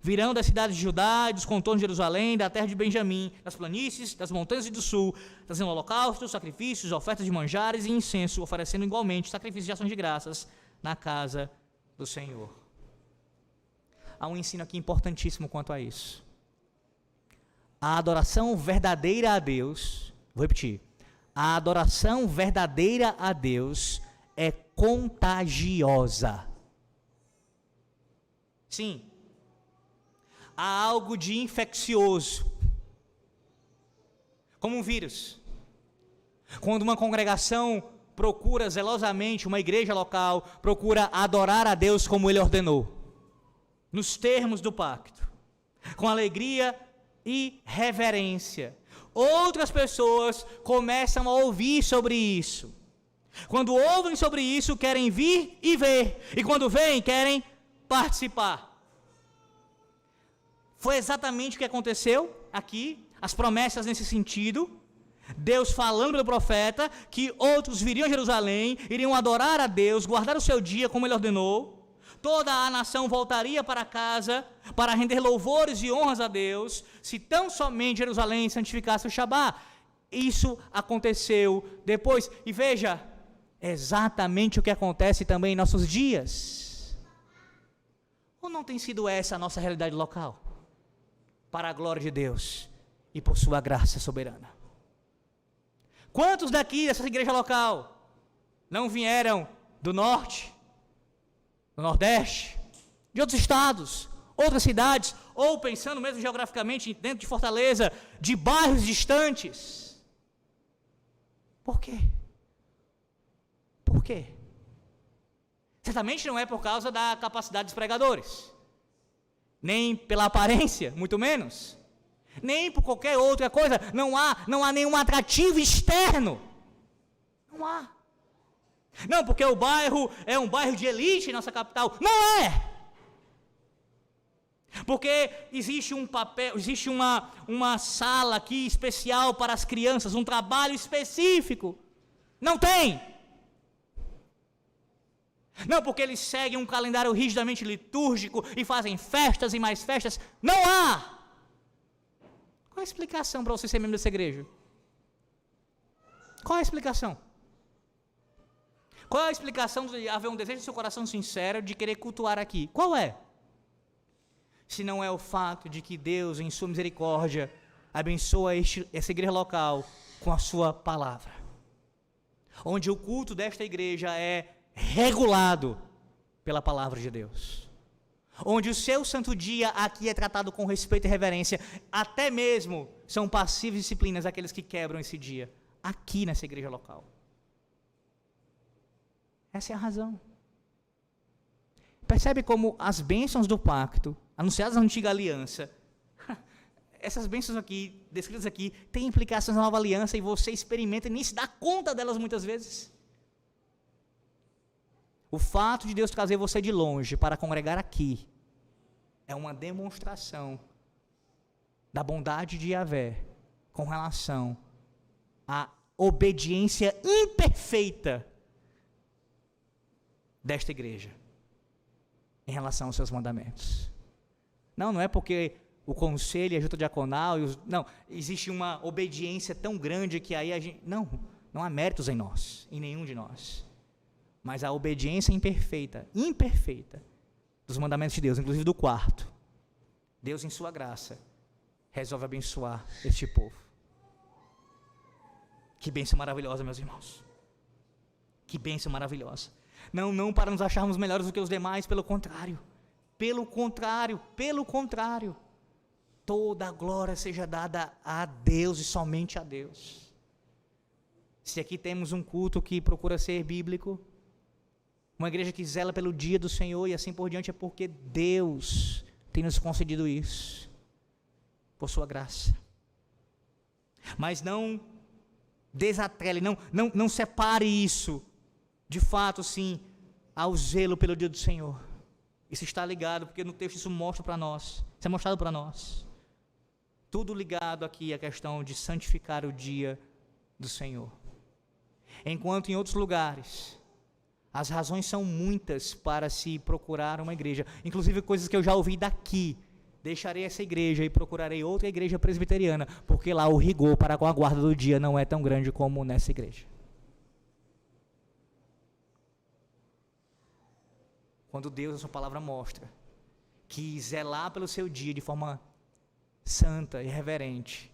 Virão das cidades de Judá e dos contornos de Jerusalém, da terra de Benjamim, das planícies, das montanhas e do sul, trazendo holocaustos, sacrifícios, ofertas de manjares e incenso, oferecendo igualmente sacrifícios de ações de graças na casa do Senhor. Há um ensino aqui importantíssimo quanto a isso. A adoração verdadeira a Deus, vou repetir, a adoração verdadeira a Deus é contagiosa. Sim, há algo de infeccioso, como um vírus. Quando uma congregação procura zelosamente, uma igreja local, procura adorar a Deus como Ele ordenou, nos termos do pacto, com alegria e reverência, outras pessoas começam a ouvir sobre isso. Quando ouvem sobre isso, querem vir e ver, e quando vêm, querem participar. Foi exatamente o que aconteceu aqui, as promessas nesse sentido, Deus falando pelo profeta que outros viriam a Jerusalém, iriam adorar a Deus, guardar o seu dia como Ele ordenou, toda a nação voltaria para casa para render louvores e honras a Deus, se tão somente Jerusalém santificasse o Shabá. Isso aconteceu depois, e veja, exatamente o que acontece também em nossos dias. Ou não tem sido essa a nossa realidade local? Para a glória de Deus e por sua graça soberana. Quantos daqui dessa igreja local não vieram do norte, do nordeste, de outros estados, outras cidades, ou pensando mesmo geograficamente dentro de Fortaleza, de bairros distantes? Por quê? Por quê? Certamente não é por causa da capacidade dos pregadores, nem pela aparência, muito menos, nem por qualquer outra coisa. Não há nenhum atrativo externo. Não há. Não, porque o bairro é um bairro de elite em nossa capital. Não é! Porque existe um papel, existe uma sala aqui especial para as crianças, um trabalho específico. Não tem! Não, porque eles seguem um calendário rigidamente litúrgico e fazem festas e mais festas. Não há! Qual a explicação para você ser membro dessa igreja? Qual a explicação? Qual é a explicação de haver um desejo no seu coração sincero de querer cultuar aqui? Qual é? Se não é o fato de que Deus, em sua misericórdia, abençoa essa igreja local com a sua palavra. Onde o culto desta igreja é regulado pela palavra de Deus. Onde o seu santo dia aqui é tratado com respeito e reverência. Até mesmo são passivas disciplinas aqueles que quebram esse dia. Aqui nessa igreja local. Essa é a razão. Percebe como as bênçãos do pacto, anunciadas na antiga aliança, essas bênçãos aqui, descritas aqui, têm implicações na nova aliança e você experimenta e nem se dá conta delas muitas vezes. O fato de Deus trazer você de longe para congregar aqui é uma demonstração da bondade de Yahvé com relação à obediência imperfeita desta igreja em relação aos seus mandamentos. Não é porque o conselho e a junta diaconal, não, existe uma obediência tão grande que aí a gente, não há méritos em nós, em nenhum de nós. mas a obediência imperfeita dos mandamentos de Deus, inclusive do quarto, Deus em sua graça resolve abençoar este povo. Que bênção maravilhosa, meus irmãos. Que bênção maravilhosa. Não para nos acharmos melhores do que os demais, pelo contrário. Pelo contrário. Toda a glória seja dada a Deus e somente a Deus. Se aqui temos um culto que procura ser bíblico, uma igreja que zela pelo dia do Senhor e assim por diante, é porque Deus tem nos concedido isso, por sua graça. Mas não desatrele, não separe isso, de fato, sim, ao zelo pelo dia do Senhor. Isso está ligado, porque no texto isso mostra para nós, isso é mostrado para nós. Tudo ligado aqui à questão de santificar o dia do Senhor. Enquanto em outros lugares, as razões são muitas para se procurar uma igreja, inclusive coisas que eu já ouvi daqui. Deixarei essa igreja e procurarei outra igreja presbiteriana, porque lá o rigor para com a guarda do dia não é tão grande como nessa igreja. Quando Deus, a sua palavra, mostra que zelar pelo seu dia de forma santa e reverente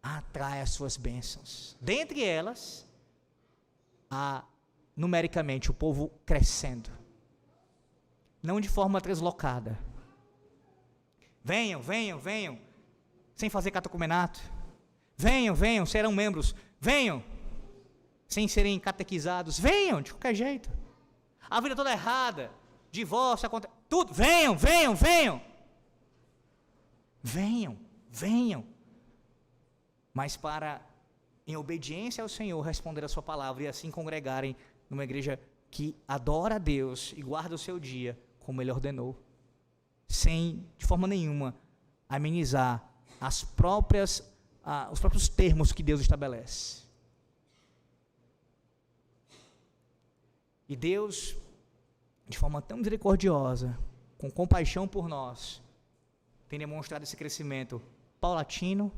atrai as suas bênçãos. Dentre elas, numericamente, o povo crescendo. Não de forma deslocada. Venham, sem fazer catecumenato. Venham, serão membros. Venham, sem serem catequizados. Venham, de qualquer jeito. A vida toda errada, divórcio, tudo. Venham. Mas para, em obediência ao Senhor, responder a sua palavra e assim congregarem numa igreja que adora a Deus e guarda o seu dia como Ele ordenou, sem, de forma nenhuma, amenizar os próprios termos que Deus estabelece. E Deus, de forma tão misericordiosa, com compaixão por nós, tem demonstrado esse crescimento paulatino,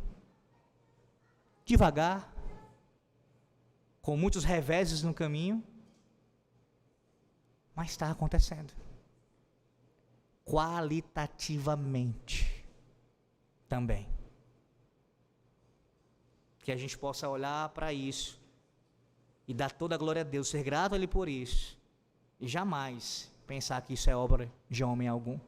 devagar, com muitos reveses no caminho, mas está acontecendo. Qualitativamente também. Que a gente possa olhar para isso e dar toda a glória a Deus, ser grato a Ele por isso, e jamais pensar que isso é obra de homem algum.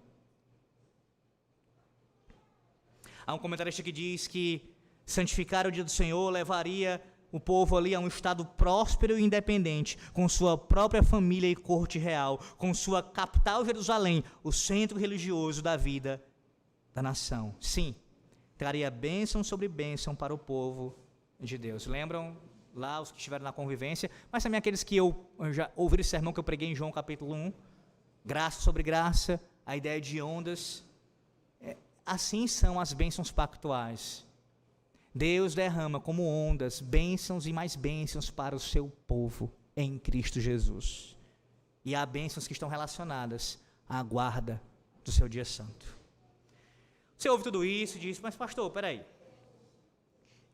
Há um comentarista que diz que santificar o dia do Senhor levaria o povo ali a um estado próspero e independente, com sua própria família e corte real, com sua capital Jerusalém, o centro religioso da vida da nação. Sim, traria bênção sobre bênção para o povo de Deus. Lembram lá os que estiveram na convivência, mas também aqueles que já ouviram esse sermão que eu preguei em João capítulo 1, graça sobre graça, a ideia de ondas. Assim são as bênçãos pactuais. Deus derrama como ondas, bênçãos e mais bênçãos para o seu povo em Cristo Jesus. E há bênçãos que estão relacionadas à guarda do seu dia santo. Você ouve tudo isso e diz, mas pastor, peraí,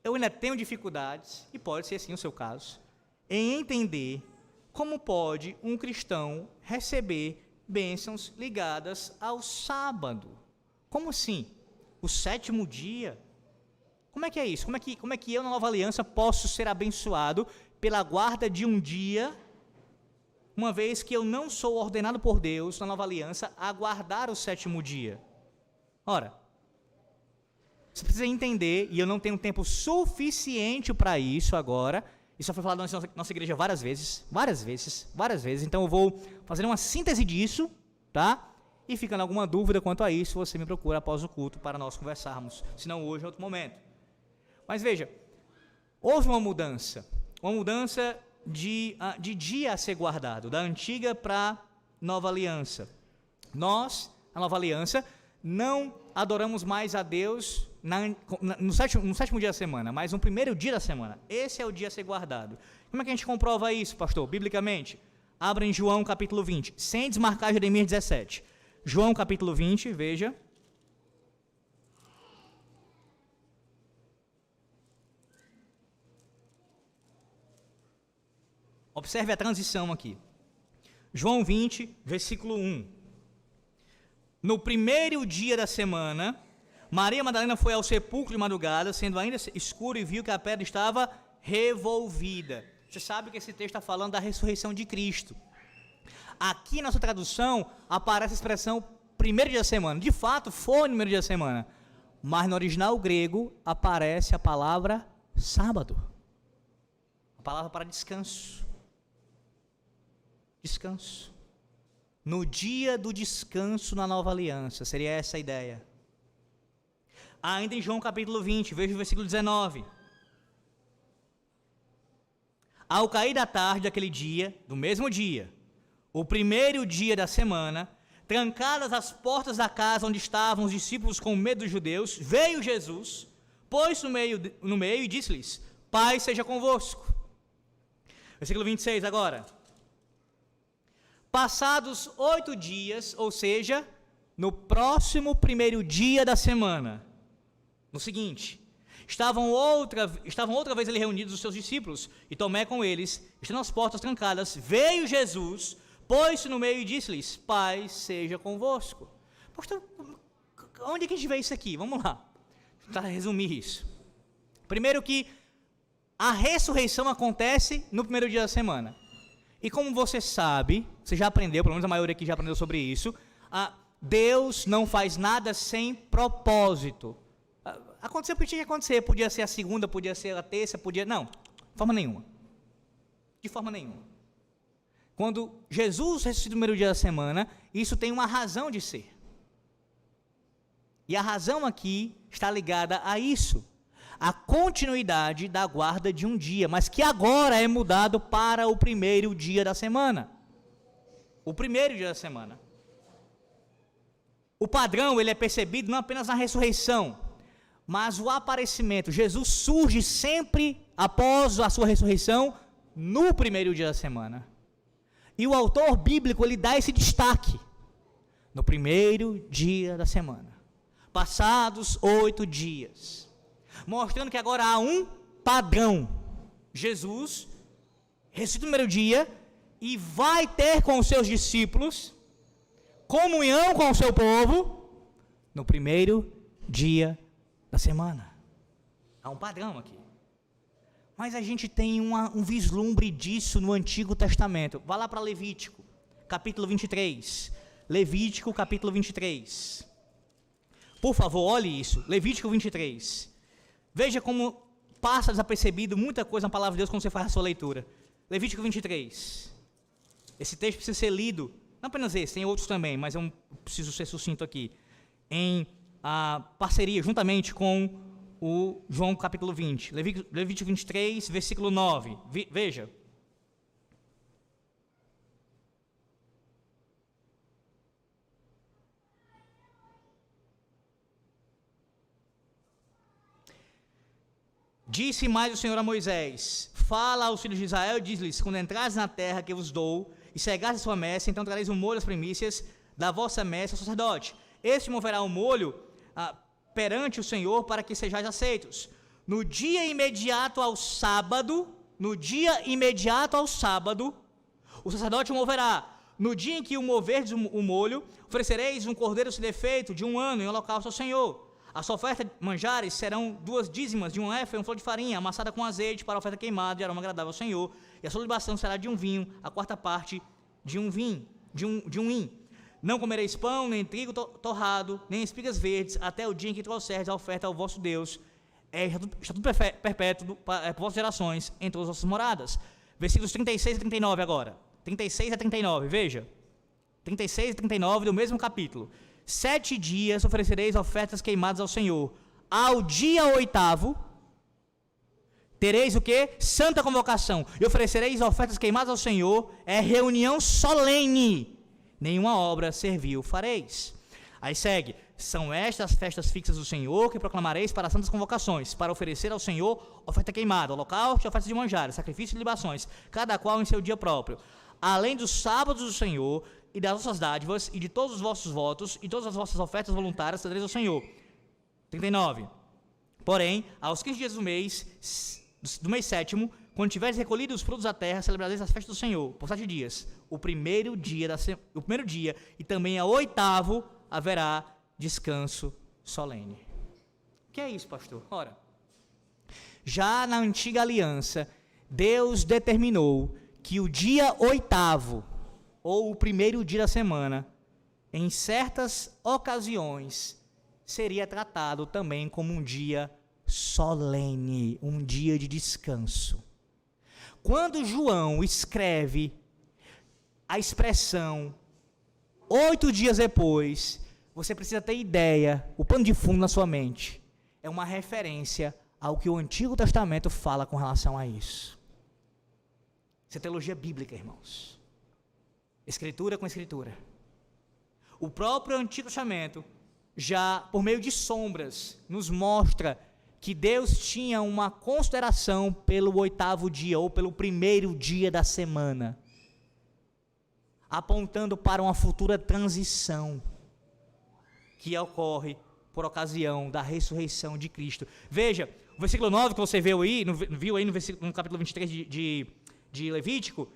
eu ainda tenho dificuldades, e pode ser assim o seu caso, em entender como pode um cristão receber bênçãos ligadas ao sábado. Como assim? O sétimo dia? Como é que é isso? Como é que eu, na Nova Aliança, posso ser abençoado pela guarda de um dia, uma vez que eu não sou ordenado por Deus, na Nova Aliança, a guardar o sétimo dia? Ora, você precisa entender, e eu não tenho tempo suficiente para isso agora, isso já foi falado na nossa igreja várias vezes, então eu vou fazer uma síntese disso, tá? E ficando alguma dúvida quanto a isso, você me procura após o culto para nós conversarmos, se não hoje, em outro momento. Mas veja, houve uma mudança de dia a ser guardado, da antiga para a Nova Aliança. Nós, a Nova Aliança, não adoramos mais a Deus no sétimo dia da semana, mas no primeiro dia da semana. Esse é o dia a ser guardado. Como é que a gente comprova isso, pastor? Biblicamente, abra em João capítulo 20, sem desmarcar Jeremias 17. João capítulo 20, veja. Observe a transição aqui. João 20, versículo 1. No primeiro dia da semana, Maria Madalena foi ao sepulcro de madrugada, sendo ainda escuro, e viu que a pedra estava revolvida. Você sabe que esse texto está falando da ressurreição de Cristo. Aqui na sua tradução aparece a expressão primeiro dia da semana. De fato, foi no primeiro dia da semana. Mas no original grego aparece a palavra sábado. A palavra para descanso. Descanso. No dia do descanso na nova aliança. Seria essa a ideia. Ainda em João capítulo 20, veja o versículo 19. Ao cair da tarde daquele dia, do mesmo dia, o primeiro dia da semana, trancadas as portas da casa onde estavam os discípulos com medo dos judeus, veio Jesus, pôs-se no meio e disse-lhes: paz seja convosco. Versículo 26 agora. Passados 8 dias, ou seja, no próximo primeiro dia da semana, no seguinte, estavam outra vez ali reunidos os seus discípulos, e Tomé com eles, estando as portas trancadas, veio Jesus, pôs-se no meio e disse-lhes: paz seja convosco. Pastor, onde é que a gente vê isso aqui? Vamos lá, para resumir isso. Primeiro que a ressurreição acontece no primeiro dia da semana. E como você sabe, você já aprendeu, pelo menos a maioria aqui já aprendeu sobre isso, Deus não faz nada sem propósito. Aconteceu porque tinha que acontecer, podia ser a segunda, podia ser a terça, não, de forma nenhuma. De forma nenhuma. Quando Jesus ressuscita no primeiro dia da semana, isso tem uma razão de ser. E a razão aqui está ligada a isso. A continuidade da guarda de um dia, mas que agora é mudado para o primeiro dia da semana. O primeiro dia da semana. O padrão, ele é percebido não apenas na ressurreição, mas o aparecimento. Jesus surge sempre após a sua ressurreição, no primeiro dia da semana. E o autor bíblico, ele dá esse destaque. No primeiro dia da semana. Passados 8 dias. Mostrando que agora há um padrão. Jesus ressuscita no primeiro dia e vai ter com os seus discípulos comunhão com o seu povo no primeiro dia da semana. Há um padrão aqui. Mas a gente tem um vislumbre disso no Antigo Testamento. Vá lá para Levítico, capítulo 23. Levítico, capítulo 23. Por favor, olhe isso. Levítico 23. Veja como passa desapercebido muita coisa na palavra de Deus quando você faz a sua leitura. Levítico 23. Esse texto precisa ser lido, não apenas esse, tem outros também, mas eu preciso ser sucinto aqui. Em parceria, juntamente com o João capítulo 20. Levítico 23, versículo 9. Veja. Disse mais o Senhor a Moisés: fala aos filhos de Israel e diz-lhes: quando entrares na terra que vos dou, e cegares a sua messe, então trareis o molho das primícias da vossa messe ao sacerdote. Este moverá o molho perante o Senhor, para que sejais aceitos. No dia imediato ao sábado, o sacerdote o moverá. No dia em que o moverdes o molho, oferecereis um cordeiro sem defeito de 1 ano em holocausto ao Senhor. A sua oferta de manjares serão 2 dízimas de 1 éfa e 1 flor de farinha, amassada com azeite para a oferta queimada de aroma agradável ao Senhor. E a sua libação será de um vinho, a 4ª parte de um hin. Não comereis pão, nem trigo torrado, nem espigas verdes, até o dia em que trouxerdes a oferta ao vosso Deus. É estatuto perpétuo para vossas gerações, em todas as vossas moradas. Versículos 36 e 39 agora. 36 a 39, veja. 36 e 39 do mesmo capítulo. 7 dias oferecereis ofertas queimadas ao Senhor. Ao dia 8º, tereis o quê? Santa convocação. E oferecereis ofertas queimadas ao Senhor. É reunião solene. Nenhuma obra servil fareis. Aí segue. São estas as festas fixas do Senhor, que proclamareis para as santas convocações, para oferecer ao Senhor oferta queimada, holocausto e oferta de manjares, sacrifício e libações, cada qual em seu dia próprio. Além dos sábados do Senhor, e das vossas dádivas, e de todos os vossos votos, e todas as vossas ofertas voluntárias, trazereis ao Senhor. 39. Porém, aos 15 dias do mês, do mês sétimo, quando tiveres recolhido os frutos da terra, celebrareis as festas do Senhor, por 7 dias. O primeiro dia e também ao 8º haverá descanso solene. O que é isso, pastor? Ora, já na antiga aliança, Deus determinou que o dia 8º, ou o primeiro dia da semana, em certas ocasiões, seria tratado também como um dia solene, um dia de descanso. Quando João escreve a expressão 8 dias depois, você precisa ter ideia, o pano de fundo na sua mente, é uma referência ao que o Antigo Testamento fala com relação a isso. Isso é teologia bíblica, irmãos. Escritura com escritura. O próprio Antigo Testamento, já por meio de sombras, nos mostra que Deus tinha uma consideração pelo 8º dia, ou pelo primeiro dia da semana, apontando para uma futura transição que ocorre por ocasião da ressurreição de Cristo. Veja, o versículo 9 que você viu aí no capítulo 23 de Levítico,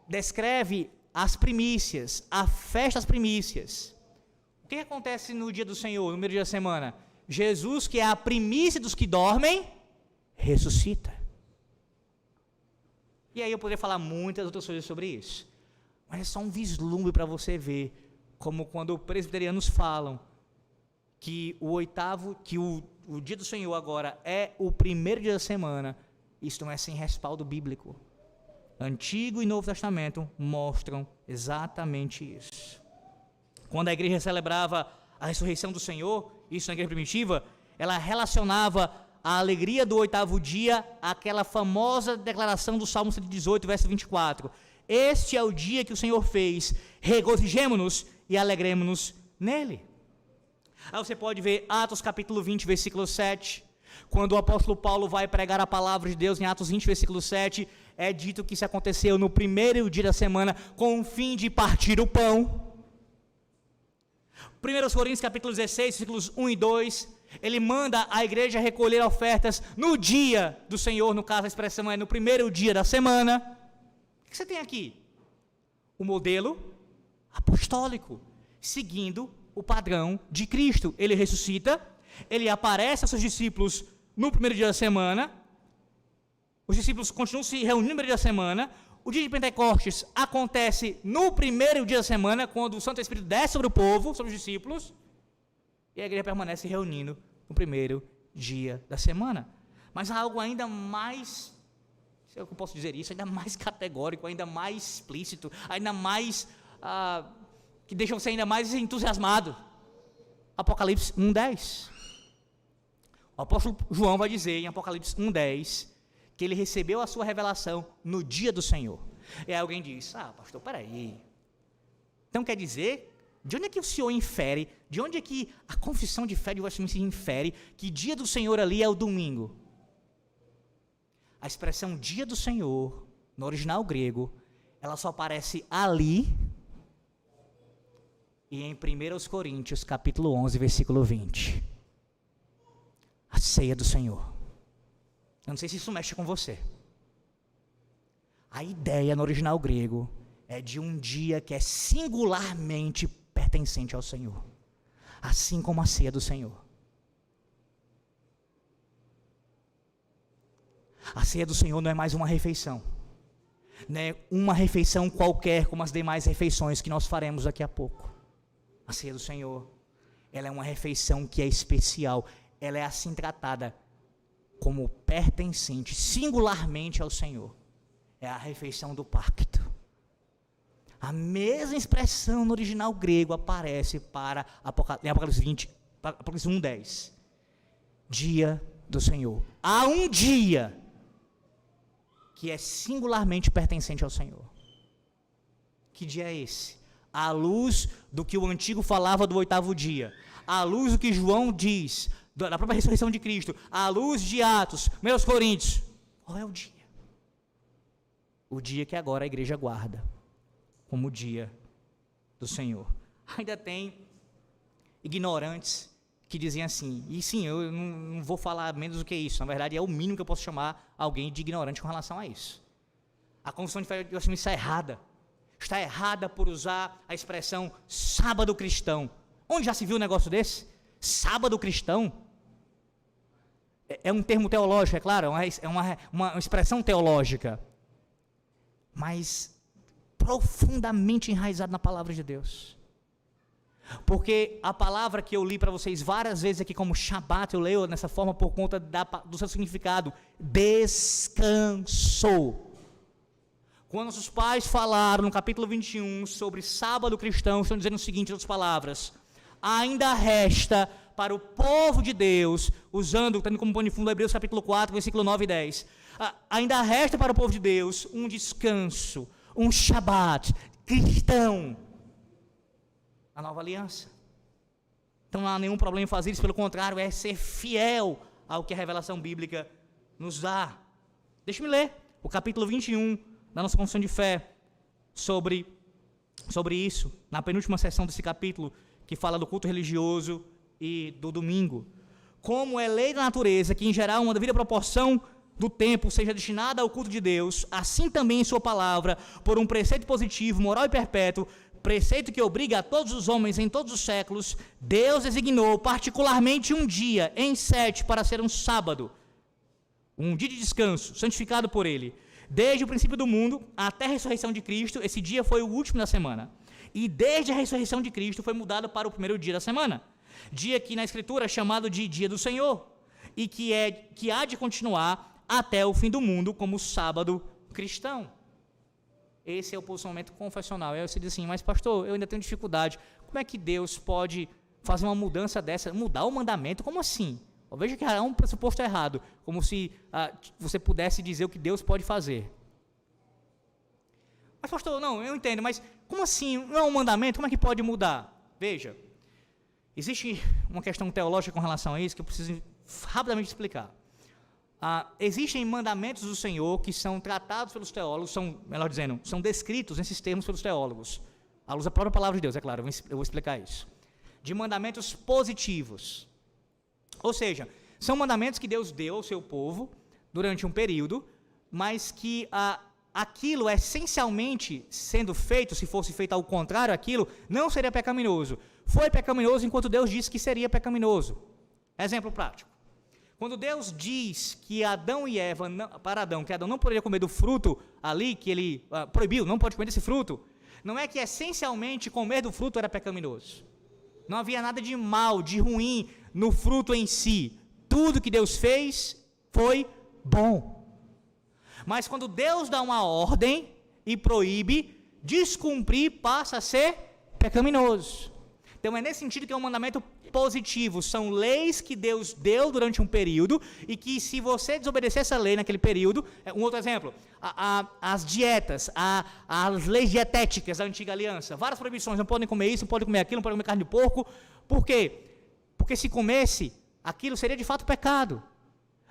descreve as primícias, a festa das primícias. O que acontece no dia do Senhor, no primeiro dia da semana? Jesus, que é a primícia dos que dormem, ressuscita. E aí eu poderia falar muitas outras coisas sobre isso, mas é só um vislumbre para você ver como quando os presbiterianos falam que o dia do Senhor agora é o primeiro dia da semana, isso não é sem respaldo bíblico. Antigo e Novo Testamento mostram exatamente isso. Quando a igreja celebrava a ressurreição do Senhor, isso na igreja primitiva, ela relacionava a alegria do 8º dia àquela famosa declaração do Salmo 118, verso 24. Este é o dia que o Senhor fez, regozijemo-nos e alegremo-nos nele. Aí você pode ver Atos capítulo 20, versículo 7, quando o apóstolo Paulo vai pregar a palavra de Deus, em Atos 20, versículo 7, é dito que isso aconteceu no primeiro dia da semana, com o fim de partir o pão. 1 Coríntios capítulo 16, versículos 1 e 2, ele manda a igreja recolher ofertas no dia do Senhor, no caso a expressão é no primeiro dia da semana. O que você tem aqui? O modelo apostólico, seguindo o padrão de Cristo. Ele ressuscita, ele aparece aos seus discípulos no primeiro dia da semana, os discípulos continuam se reunindo no primeiro dia da semana. O dia de Pentecostes acontece no primeiro dia da semana, quando o Santo Espírito desce sobre o povo, sobre os discípulos, e a igreja permanece reunindo no primeiro dia da semana. Mas há algo ainda mais, se eu posso dizer isso, ainda mais categórico, ainda mais explícito, ainda mais, que deixa você ainda mais entusiasmado. Apocalipse 1:10. O apóstolo João vai dizer em Apocalipse 1:10, que ele recebeu a sua revelação no dia do Senhor. E aí alguém diz, pastor, peraí, então quer dizer, de onde é que o senhor infere, de onde é que a confissão de fé de Westminster infere, que dia do Senhor ali é o domingo? A expressão dia do Senhor, no original grego, ela só aparece ali, e em 1 Coríntios, capítulo 11, versículo 20. A ceia do Senhor. Eu não sei se isso mexe com você. A ideia no original grego é de um dia que é singularmente pertencente ao Senhor, assim como a ceia do Senhor. A ceia do Senhor não é mais uma refeição, não é uma refeição qualquer como as demais refeições que nós faremos daqui a pouco. A ceia do Senhor, ela é uma refeição que é especial, ela é assim tratada como pertencente singularmente ao Senhor. É a refeição do pacto. A mesma expressão no original grego aparece em Apocalipse 1:10. Dia do Senhor. Há um dia que é singularmente pertencente ao Senhor. Que dia é esse? À luz do que o antigo falava do 8º dia, à luz do que João diz da própria ressurreição de Cristo, à luz de Atos, 1 Coríntios, qual é o dia? O dia que agora a igreja guarda como o dia do Senhor. Ainda tem ignorantes que diziam assim, e sim, eu não vou falar menos do que isso, na verdade é o mínimo que eu posso chamar alguém de ignorante com relação a isso. A confissão de fé, eu acho isso errada. Está errada por usar a expressão sábado cristão. Onde já se viu um negócio desse? Sábado cristão? É um termo teológico, é claro, é uma expressão teológica, mas profundamente enraizado na palavra de Deus. Porque a palavra que eu li para vocês várias vezes aqui como Shabat, eu leio dessa forma por conta do seu significado, descanso. Quando nossos pais falaram no capítulo 21 sobre sábado cristão, estão dizendo o seguinte, em outras palavras, ainda resta para o povo de Deus, tendo como pano de fundo Hebreus capítulo 4, versículo 9 e 10, ainda resta para o povo de Deus um descanso, um Shabat cristão, a nova aliança. Então não há nenhum problema em fazer isso, pelo contrário, é ser fiel ao que a revelação bíblica nos dá. Deixa-me ler o capítulo 21 da nossa confissão de fé sobre isso, na penúltima sessão desse capítulo, que fala do culto religioso e do domingo. Como é lei da natureza que em geral uma devida proporção do tempo seja destinada ao culto de Deus, assim também em sua palavra, por um preceito positivo, moral e perpétuo, preceito que obriga a todos os homens em todos os séculos, Deus designou particularmente um dia, em 7, para ser um sábado, um dia de descanso, santificado por Ele. Desde o princípio do mundo até a ressurreição de Cristo, esse dia foi o último da semana. E desde a ressurreição de Cristo foi mudado para o primeiro dia da semana. Dia que na Escritura é chamado de dia do Senhor. E que há de continuar até o fim do mundo como sábado cristão. Esse é o posicionamento confessional. Aí você diz assim, mas pastor, eu ainda tenho dificuldade. Como é que Deus pode fazer uma mudança dessa? Mudar o mandamento? Como assim? Veja que há um pressuposto errado. Como se você pudesse dizer o que Deus pode fazer. Mas pastor, não, eu entendo, mas como assim? Não é um mandamento? Como é que pode mudar? Veja, existe uma questão teológica com relação a isso que eu preciso rapidamente explicar. Existem mandamentos do Senhor que são tratados pelos teólogos, são descritos nesses termos pelos teólogos, à luz da própria palavra de Deus, é claro, eu vou explicar isso. De mandamentos positivos. Ou seja, são mandamentos que Deus deu ao seu povo durante um período, mas que aquilo essencialmente sendo feito, se fosse feito ao contrário, aquilo não seria pecaminoso. Foi pecaminoso enquanto Deus disse que seria pecaminoso. Exemplo prático. Quando Deus diz que Adão e Eva, que Adão não poderia comer do fruto ali, que ele proibiu, não pode comer desse fruto, não é que essencialmente comer do fruto era pecaminoso. Não havia nada de mal, de ruim no fruto em si. Tudo que Deus fez foi bom. Mas quando Deus dá uma ordem e proíbe, descumprir passa a ser pecaminoso. Então é nesse sentido que é um mandamento positivo. São leis que Deus deu durante um período e que se você desobedecer essa lei naquele período, um outro exemplo, as dietas, as leis dietéticas da antiga aliança, várias proibições, não podem comer isso, não podem comer aquilo, não podem comer carne de porco. Por quê? Porque se comesse, aquilo seria de fato pecado.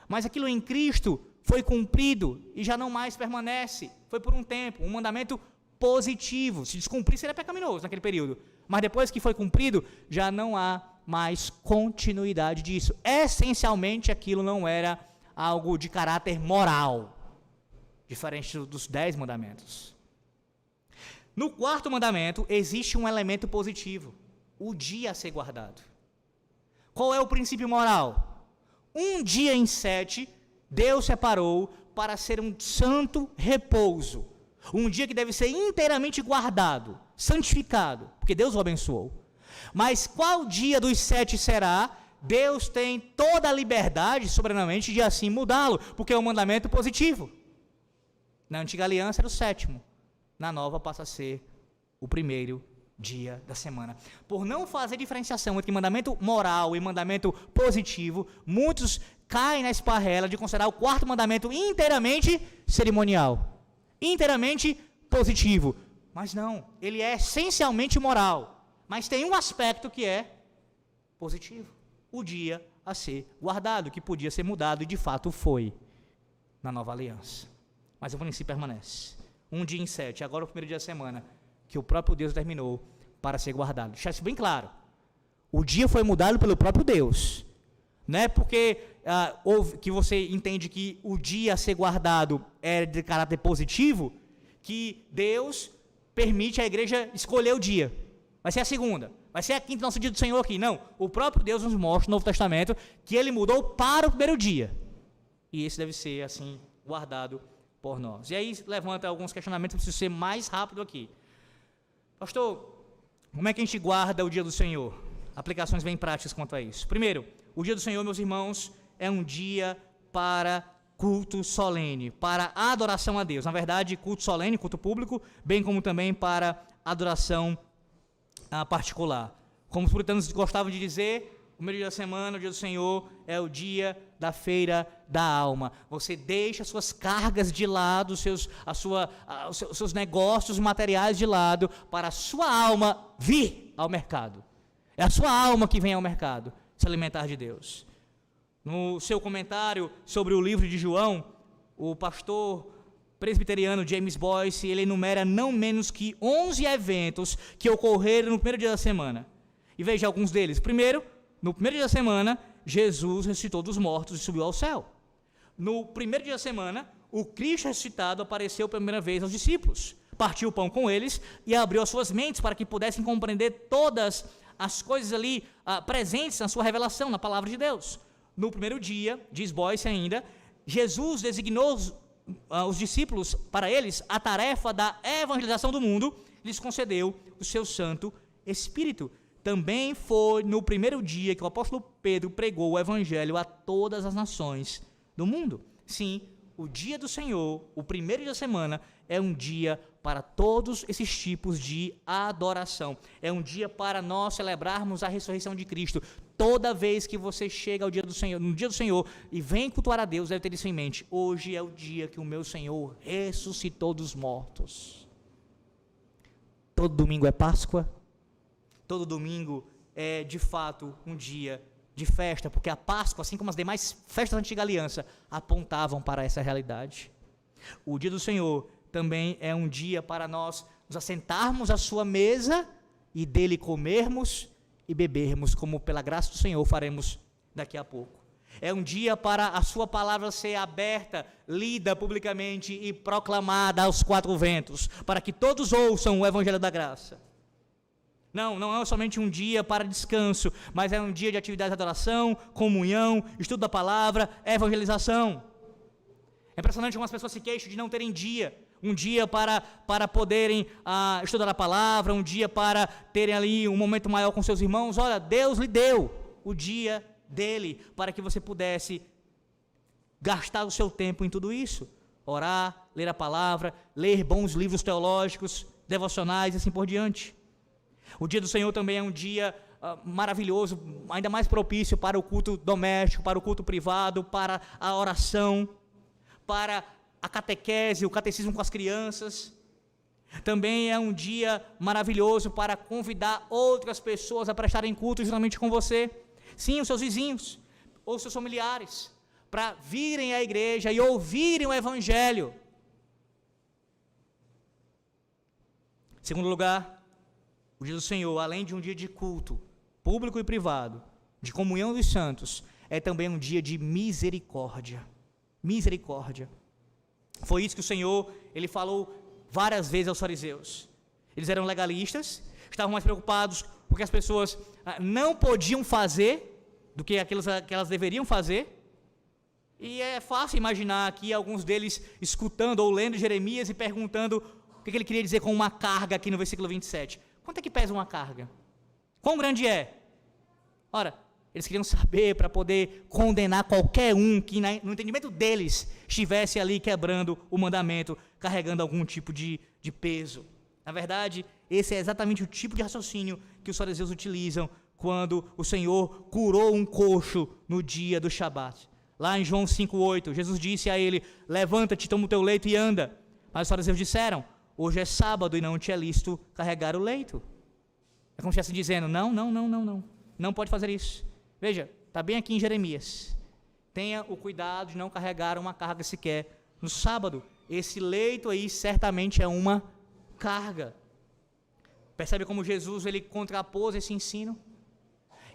Mas aquilo em Cristo foi cumprido e já não mais permanece. Foi por um tempo, um mandamento positivo. Se descumprir, seria pecaminoso naquele período. Mas depois que foi cumprido, já não há mais continuidade disso. Essencialmente, aquilo não era algo de caráter moral, diferente dos 10 mandamentos. No 4º mandamento, existe um elemento positivo, o dia a ser guardado. Qual é o princípio moral? Um dia em 7, Deus separou para ser um santo repouso. Um dia que deve ser inteiramente guardado, santificado, porque Deus o abençoou. Mas qual dia dos 7 será? Deus tem toda a liberdade, soberanamente, de assim mudá-lo, porque é um mandamento positivo. Na antiga aliança era o 7º, na nova passa a ser o primeiro dia da semana. Por não fazer diferenciação entre mandamento moral e mandamento positivo, muitos caem na esparrela de considerar o 4º mandamento inteiramente cerimonial, inteiramente positivo. Mas não, ele é essencialmente moral. Mas tem um aspecto que é positivo. O dia a ser guardado, que podia ser mudado, e de fato foi na nova aliança. Mas o princípio permanece. Um dia em 7, agora o primeiro dia da semana, que o próprio Deus determinou para ser guardado. Deixar isso bem claro. O dia foi mudado pelo próprio Deus. Não é porque que você entende que o dia a ser guardado é de caráter positivo, que Deus permite a igreja escolher o dia. Vai ser a segunda, vai ser a quinta, nosso dia do Senhor aqui. Não, o próprio Deus nos mostra no Novo Testamento que Ele mudou para o primeiro dia. E esse deve ser, assim, guardado por nós. E aí levanta alguns questionamentos, eu preciso ser mais rápido aqui. Pastor, como é que a gente guarda o dia do Senhor? Aplicações bem práticas quanto a isso. Primeiro, o dia do Senhor, meus irmãos, é um dia para culto solene, para adoração a Deus. Na verdade, culto solene, culto público, bem como também para adoração particular. Como os puritanos gostavam de dizer, o primeiro dia da semana, o dia do Senhor, é o dia da feira da alma. Você deixa suas cargas de lado, os seus negócios materiais de lado, para a sua alma vir ao mercado. É a sua alma que vem ao mercado se alimentar de Deus. No seu comentário sobre o livro de João, o pastor presbiteriano James Boyce, ele enumera não menos que 11 eventos que ocorreram no primeiro dia da semana. E veja alguns deles. Primeiro, no primeiro dia da semana, Jesus ressuscitou dos mortos e subiu ao céu. No primeiro dia da semana, o Cristo ressuscitado apareceu pela primeira vez aos discípulos, partiu o pão com eles e abriu as suas mentes para que pudessem compreender todas as coisas ali presentes na sua revelação, na palavra de Deus. No primeiro dia, diz Boyce ainda, Jesus designou os discípulos, para eles, a tarefa da evangelização do mundo, lhes concedeu o seu Santo Espírito. Também foi no primeiro dia que o apóstolo Pedro pregou o evangelho a todas as nações do mundo. Sim, o dia do Senhor, o primeiro dia da semana, é um dia para todos esses tipos de adoração. É um dia para nós celebrarmos a ressurreição de Cristo. Toda vez que você chega ao dia do Senhor, no dia do Senhor e vem cultuar a Deus, deve ter isso em mente. Hoje é o dia que o meu Senhor ressuscitou dos mortos. Todo domingo é Páscoa. Todo domingo é, de fato, um dia de festa, porque a Páscoa, assim como as demais festas da Antiga Aliança, apontavam para essa realidade. O dia do Senhor também é um dia para nós nos assentarmos à sua mesa e dele comermos e bebermos, como pela graça do Senhor faremos daqui a pouco. É um dia para a sua palavra ser aberta, lida publicamente e proclamada aos quatro ventos, para que todos ouçam o Evangelho da Graça. Não é somente um dia para descanso, mas é um dia de atividade de adoração, comunhão, estudo da palavra, evangelização. É impressionante como as pessoas se queixam de não terem dia. Um dia para poderem estudar a palavra, um dia para terem ali um momento maior com seus irmãos. Olha, Deus lhe deu o dia dele para que você pudesse gastar o seu tempo em tudo isso. Orar, ler a palavra, ler bons livros teológicos, devocionais e assim por diante. O dia do Senhor também é um dia maravilhoso, ainda mais propício para o culto doméstico, para o culto privado, para a oração, para a catequese, o catecismo com as crianças. Também é um dia maravilhoso para convidar outras pessoas a prestarem culto juntamente com você. Sim, os seus vizinhos, ou os seus familiares, para virem à igreja e ouvirem o Evangelho. Em segundo lugar, o dia do Senhor, além de um dia de culto, público e privado, de comunhão dos santos, é também um dia de misericórdia. Misericórdia. Foi isso que o Senhor, ele falou várias vezes aos fariseus. Eles eram legalistas, estavam mais preocupados com o que as pessoas não podiam fazer do que aquilo que elas deveriam fazer. E é fácil imaginar aqui alguns deles escutando ou lendo Jeremias e perguntando o que ele queria dizer com uma carga aqui no versículo 27. Quanto é que pesa uma carga? Quão grande é? Ora, eles queriam saber para poder condenar qualquer um que no entendimento deles estivesse ali quebrando o mandamento, carregando algum tipo de peso. Na verdade, esse é exatamente o tipo de raciocínio que os fariseus utilizam quando o Senhor curou um coxo no dia do Shabat. Lá em João 5,8, Jesus disse a ele: levanta-te, toma o teu leito e anda. Mas os fariseus disseram: hoje é sábado e não te é lícito carregar o leito. É como se estivesse dizendo: não pode fazer isso. Veja, está bem aqui em Jeremias. Tenha o cuidado de não carregar uma carga sequer no sábado. Esse leito aí certamente é uma carga. Percebe como Jesus ele contrapôs esse ensino?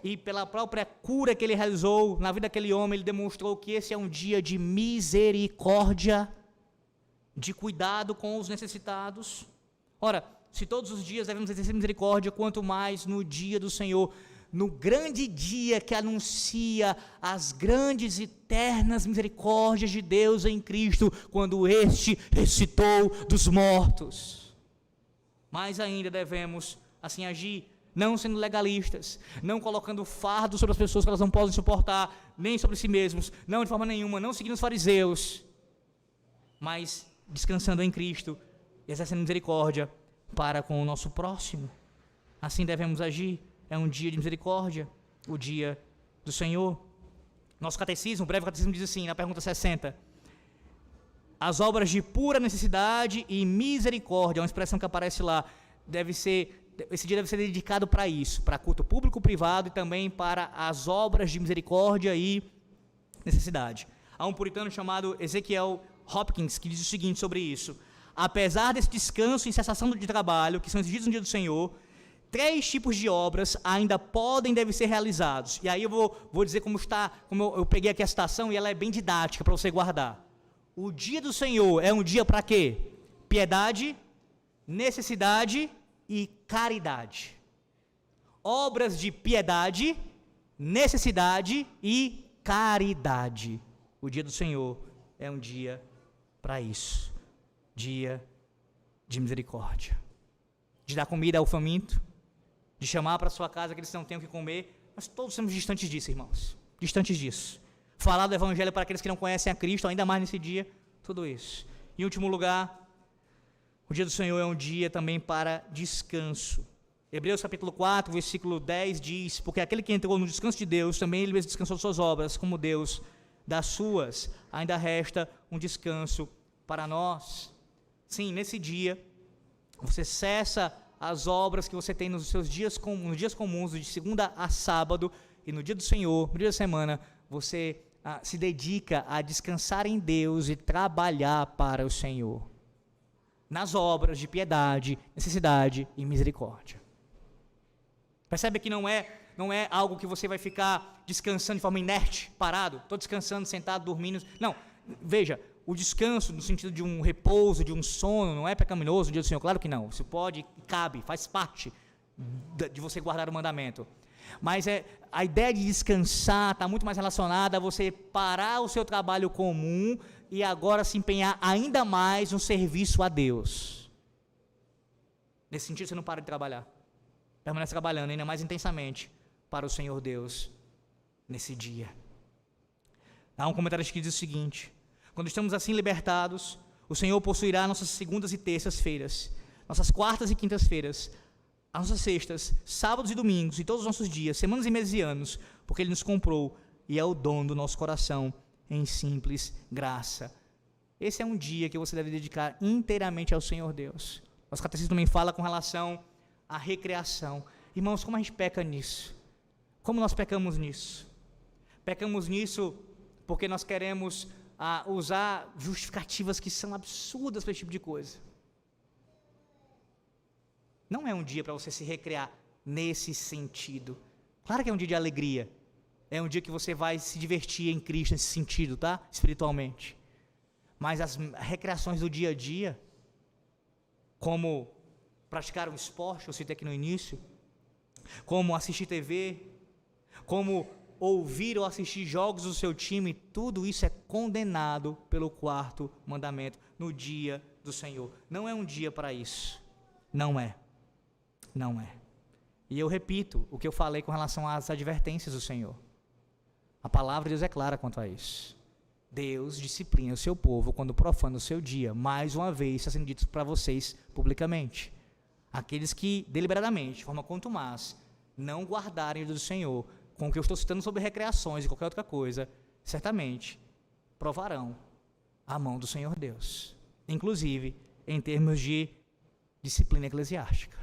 e pela própria cura que ele realizou na vida daquele homem, ele demonstrou que esse é um dia de misericórdia, de cuidado com os necessitados. Ora, se todos os dias devemos exercer misericórdia, quanto mais no dia do Senhor, no grande dia que anuncia as grandes e eternas misericórdias de Deus em Cristo, quando este ressuscitou dos mortos. Mais ainda devemos assim agir, não sendo legalistas, não colocando fardo sobre as pessoas que elas não podem suportar, nem sobre si mesmos, não de forma nenhuma, não seguindo os fariseus, mas descansando em Cristo, exercendo misericórdia para com o nosso próximo. Assim devemos agir. É um dia de misericórdia, o dia do Senhor. Nosso catecismo, o breve catecismo diz assim, na pergunta 60, as obras de pura necessidade e misericórdia, uma expressão que aparece lá, esse dia deve ser dedicado para isso, para culto público, privado e também para as obras de misericórdia e necessidade. Há um puritano chamado Ezekiel Hopkins que diz o seguinte sobre isso: apesar desse descanso e cessação de trabalho que são exigidos no dia do Senhor, 3 tipos de obras ainda podem e devem ser realizados. E aí eu vou dizer como eu peguei aqui a citação e ela é bem didática para você guardar. O dia do Senhor é um dia para quê? Piedade, necessidade e caridade. Obras de piedade, necessidade e caridade. O dia do Senhor é um dia para isso. Dia de misericórdia. De dar comida ao faminto, de chamar para sua casa aqueles que não têm o que comer. Nós todos somos distantes disso, irmãos. Distantes disso. Falar do evangelho para aqueles que não conhecem a Cristo, ainda mais nesse dia, tudo isso. Em último lugar, o dia do Senhor é um dia também para descanso. Hebreus capítulo 4, versículo 10 diz: porque aquele que entrou no descanso de Deus, também ele mesmo descansou de suas obras, como Deus das suas. Ainda resta um descanso para nós. Sim, nesse dia, você cessa as obras que você tem nos seus dias comuns, de segunda a sábado, e no dia do Senhor, no dia da semana, você se dedica a descansar em Deus e trabalhar para o Senhor, nas obras de piedade, necessidade e misericórdia. Percebe que não é algo que você vai ficar descansando de forma inerte, parado, estou descansando, sentado, dormindo. Não, veja, o descanso no sentido de um repouso, de um sono, não é pecaminoso no dia do Senhor, claro que não, você pode, cabe, faz parte de você guardar o mandamento. Mas a ideia de descansar está muito mais relacionada a você parar o seu trabalho comum e agora se empenhar ainda mais no serviço a Deus. Nesse sentido, você não para de trabalhar, permanece trabalhando ainda mais intensamente para o Senhor Deus nesse dia. Há um comentário que diz o seguinte: quando estamos assim libertados, o Senhor possuirá nossas segundas e terças-feiras, nossas quartas e quintas-feiras, as nossas sextas, sábados e domingos, e todos os nossos dias, semanas e meses e anos, porque Ele nos comprou e é o dono do nosso coração em simples graça. Esse é um dia que você deve dedicar inteiramente ao Senhor Deus. Nosso catecismo também fala com relação à recreação. Irmãos, como a gente peca nisso? Como nós pecamos nisso? Pecamos nisso porque nós queremos usar justificativas que são absurdas para esse tipo de coisa. Não é um dia para você se recrear nesse sentido. Claro que é um dia de alegria. É um dia que você vai se divertir em Cristo nesse sentido, tá? Espiritualmente. Mas as recreações do dia a dia, como praticar um esporte, eu citei aqui no início, como assistir TV, como ouvir ou assistir jogos do seu time, tudo isso é condenado pelo 4º mandamento, no dia do Senhor. Não é um dia para isso. Não é. Não é. E eu repito o que eu falei com relação às advertências do Senhor. A palavra de Deus é clara quanto a isso. Deus disciplina o seu povo quando profana o seu dia. Mais uma vez está sendo dito para vocês publicamente. Aqueles que deliberadamente, de forma contumaz, não guardarem o dia do Senhor, com o que eu estou citando sobre recreações e qualquer outra coisa, certamente provarão a mão do Senhor Deus. Inclusive em termos de disciplina eclesiástica.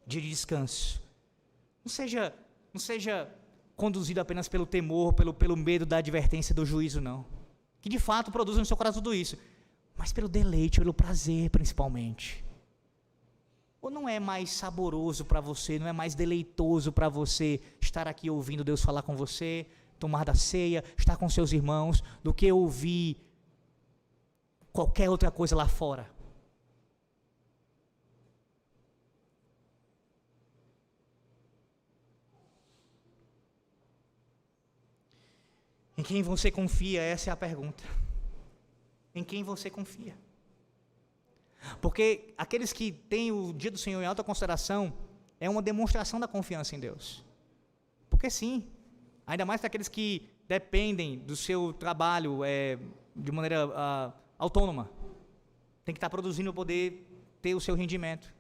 Dia de descanso. Não seja conduzido apenas pelo temor, pelo medo da advertência do juízo, não. Que de fato produza no seu coração tudo isso. Mas pelo deleite, pelo prazer principalmente. Ou não é mais saboroso para você, não é mais deleitoso para você estar aqui ouvindo Deus falar com você, tomar da ceia, estar com seus irmãos, do que ouvir qualquer outra coisa lá fora? Em quem você confia? Essa é a pergunta. Em quem você confia? Porque aqueles que têm o dia do Senhor em alta consideração, é uma demonstração da confiança em Deus. Porque sim, ainda mais para aqueles que dependem do seu trabalho de maneira autônoma. Tem que estar produzindo para poder ter o seu rendimento.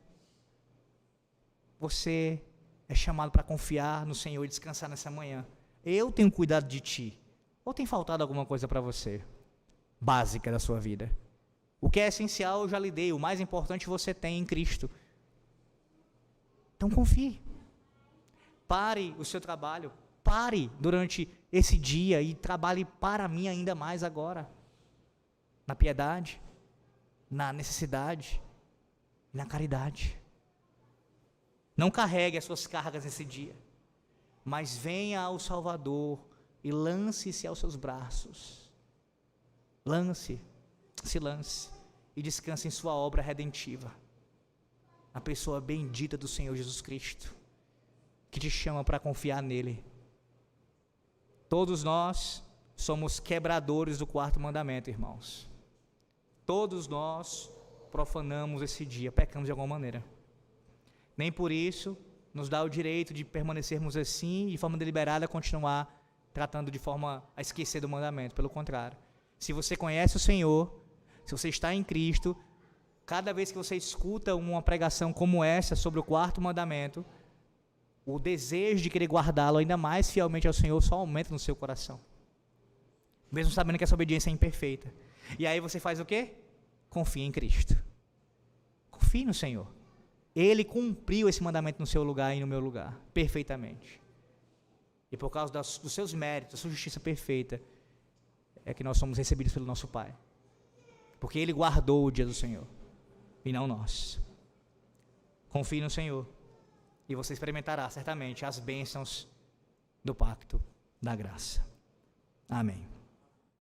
Você é chamado para confiar no Senhor e descansar nessa manhã. Eu tenho cuidado de ti. Ou tem faltado alguma coisa para você? Básica da sua vida. O que é essencial eu já lhe dei. O mais importante você tem em Cristo. Então confie. Pare o seu trabalho. Pare durante esse dia e trabalhe para mim ainda mais agora. Na piedade, na necessidade, na caridade. Não carregue as suas cargas nesse dia, mas venha ao Salvador e lance-se aos seus braços. Se lance e descanse em sua obra redentiva. A pessoa bendita do Senhor Jesus Cristo, que te chama para confiar nele. Todos nós somos quebradores do quarto mandamento, irmãos. Todos nós profanamos esse dia, pecamos de alguma maneira. Nem por isso nos dá o direito de permanecermos assim e de forma deliberada continuar tratando de forma a esquecer do mandamento. Pelo contrário, se você conhece o Senhor, se você está em Cristo, cada vez que você escuta uma pregação como essa sobre o quarto mandamento, o desejo de querer guardá-lo ainda mais fielmente ao Senhor só aumenta no seu coração, mesmo sabendo que essa obediência é imperfeita. E aí você faz o quê? Confia em Cristo. Confie no Senhor. Ele cumpriu esse mandamento no seu lugar e no meu lugar, perfeitamente. E por causa dos seus méritos, da sua justiça perfeita, é que nós somos recebidos pelo nosso Pai. Porque Ele guardou o dia do Senhor, e não nós. Confie no Senhor, e você experimentará certamente as bênçãos do pacto da graça. Amém.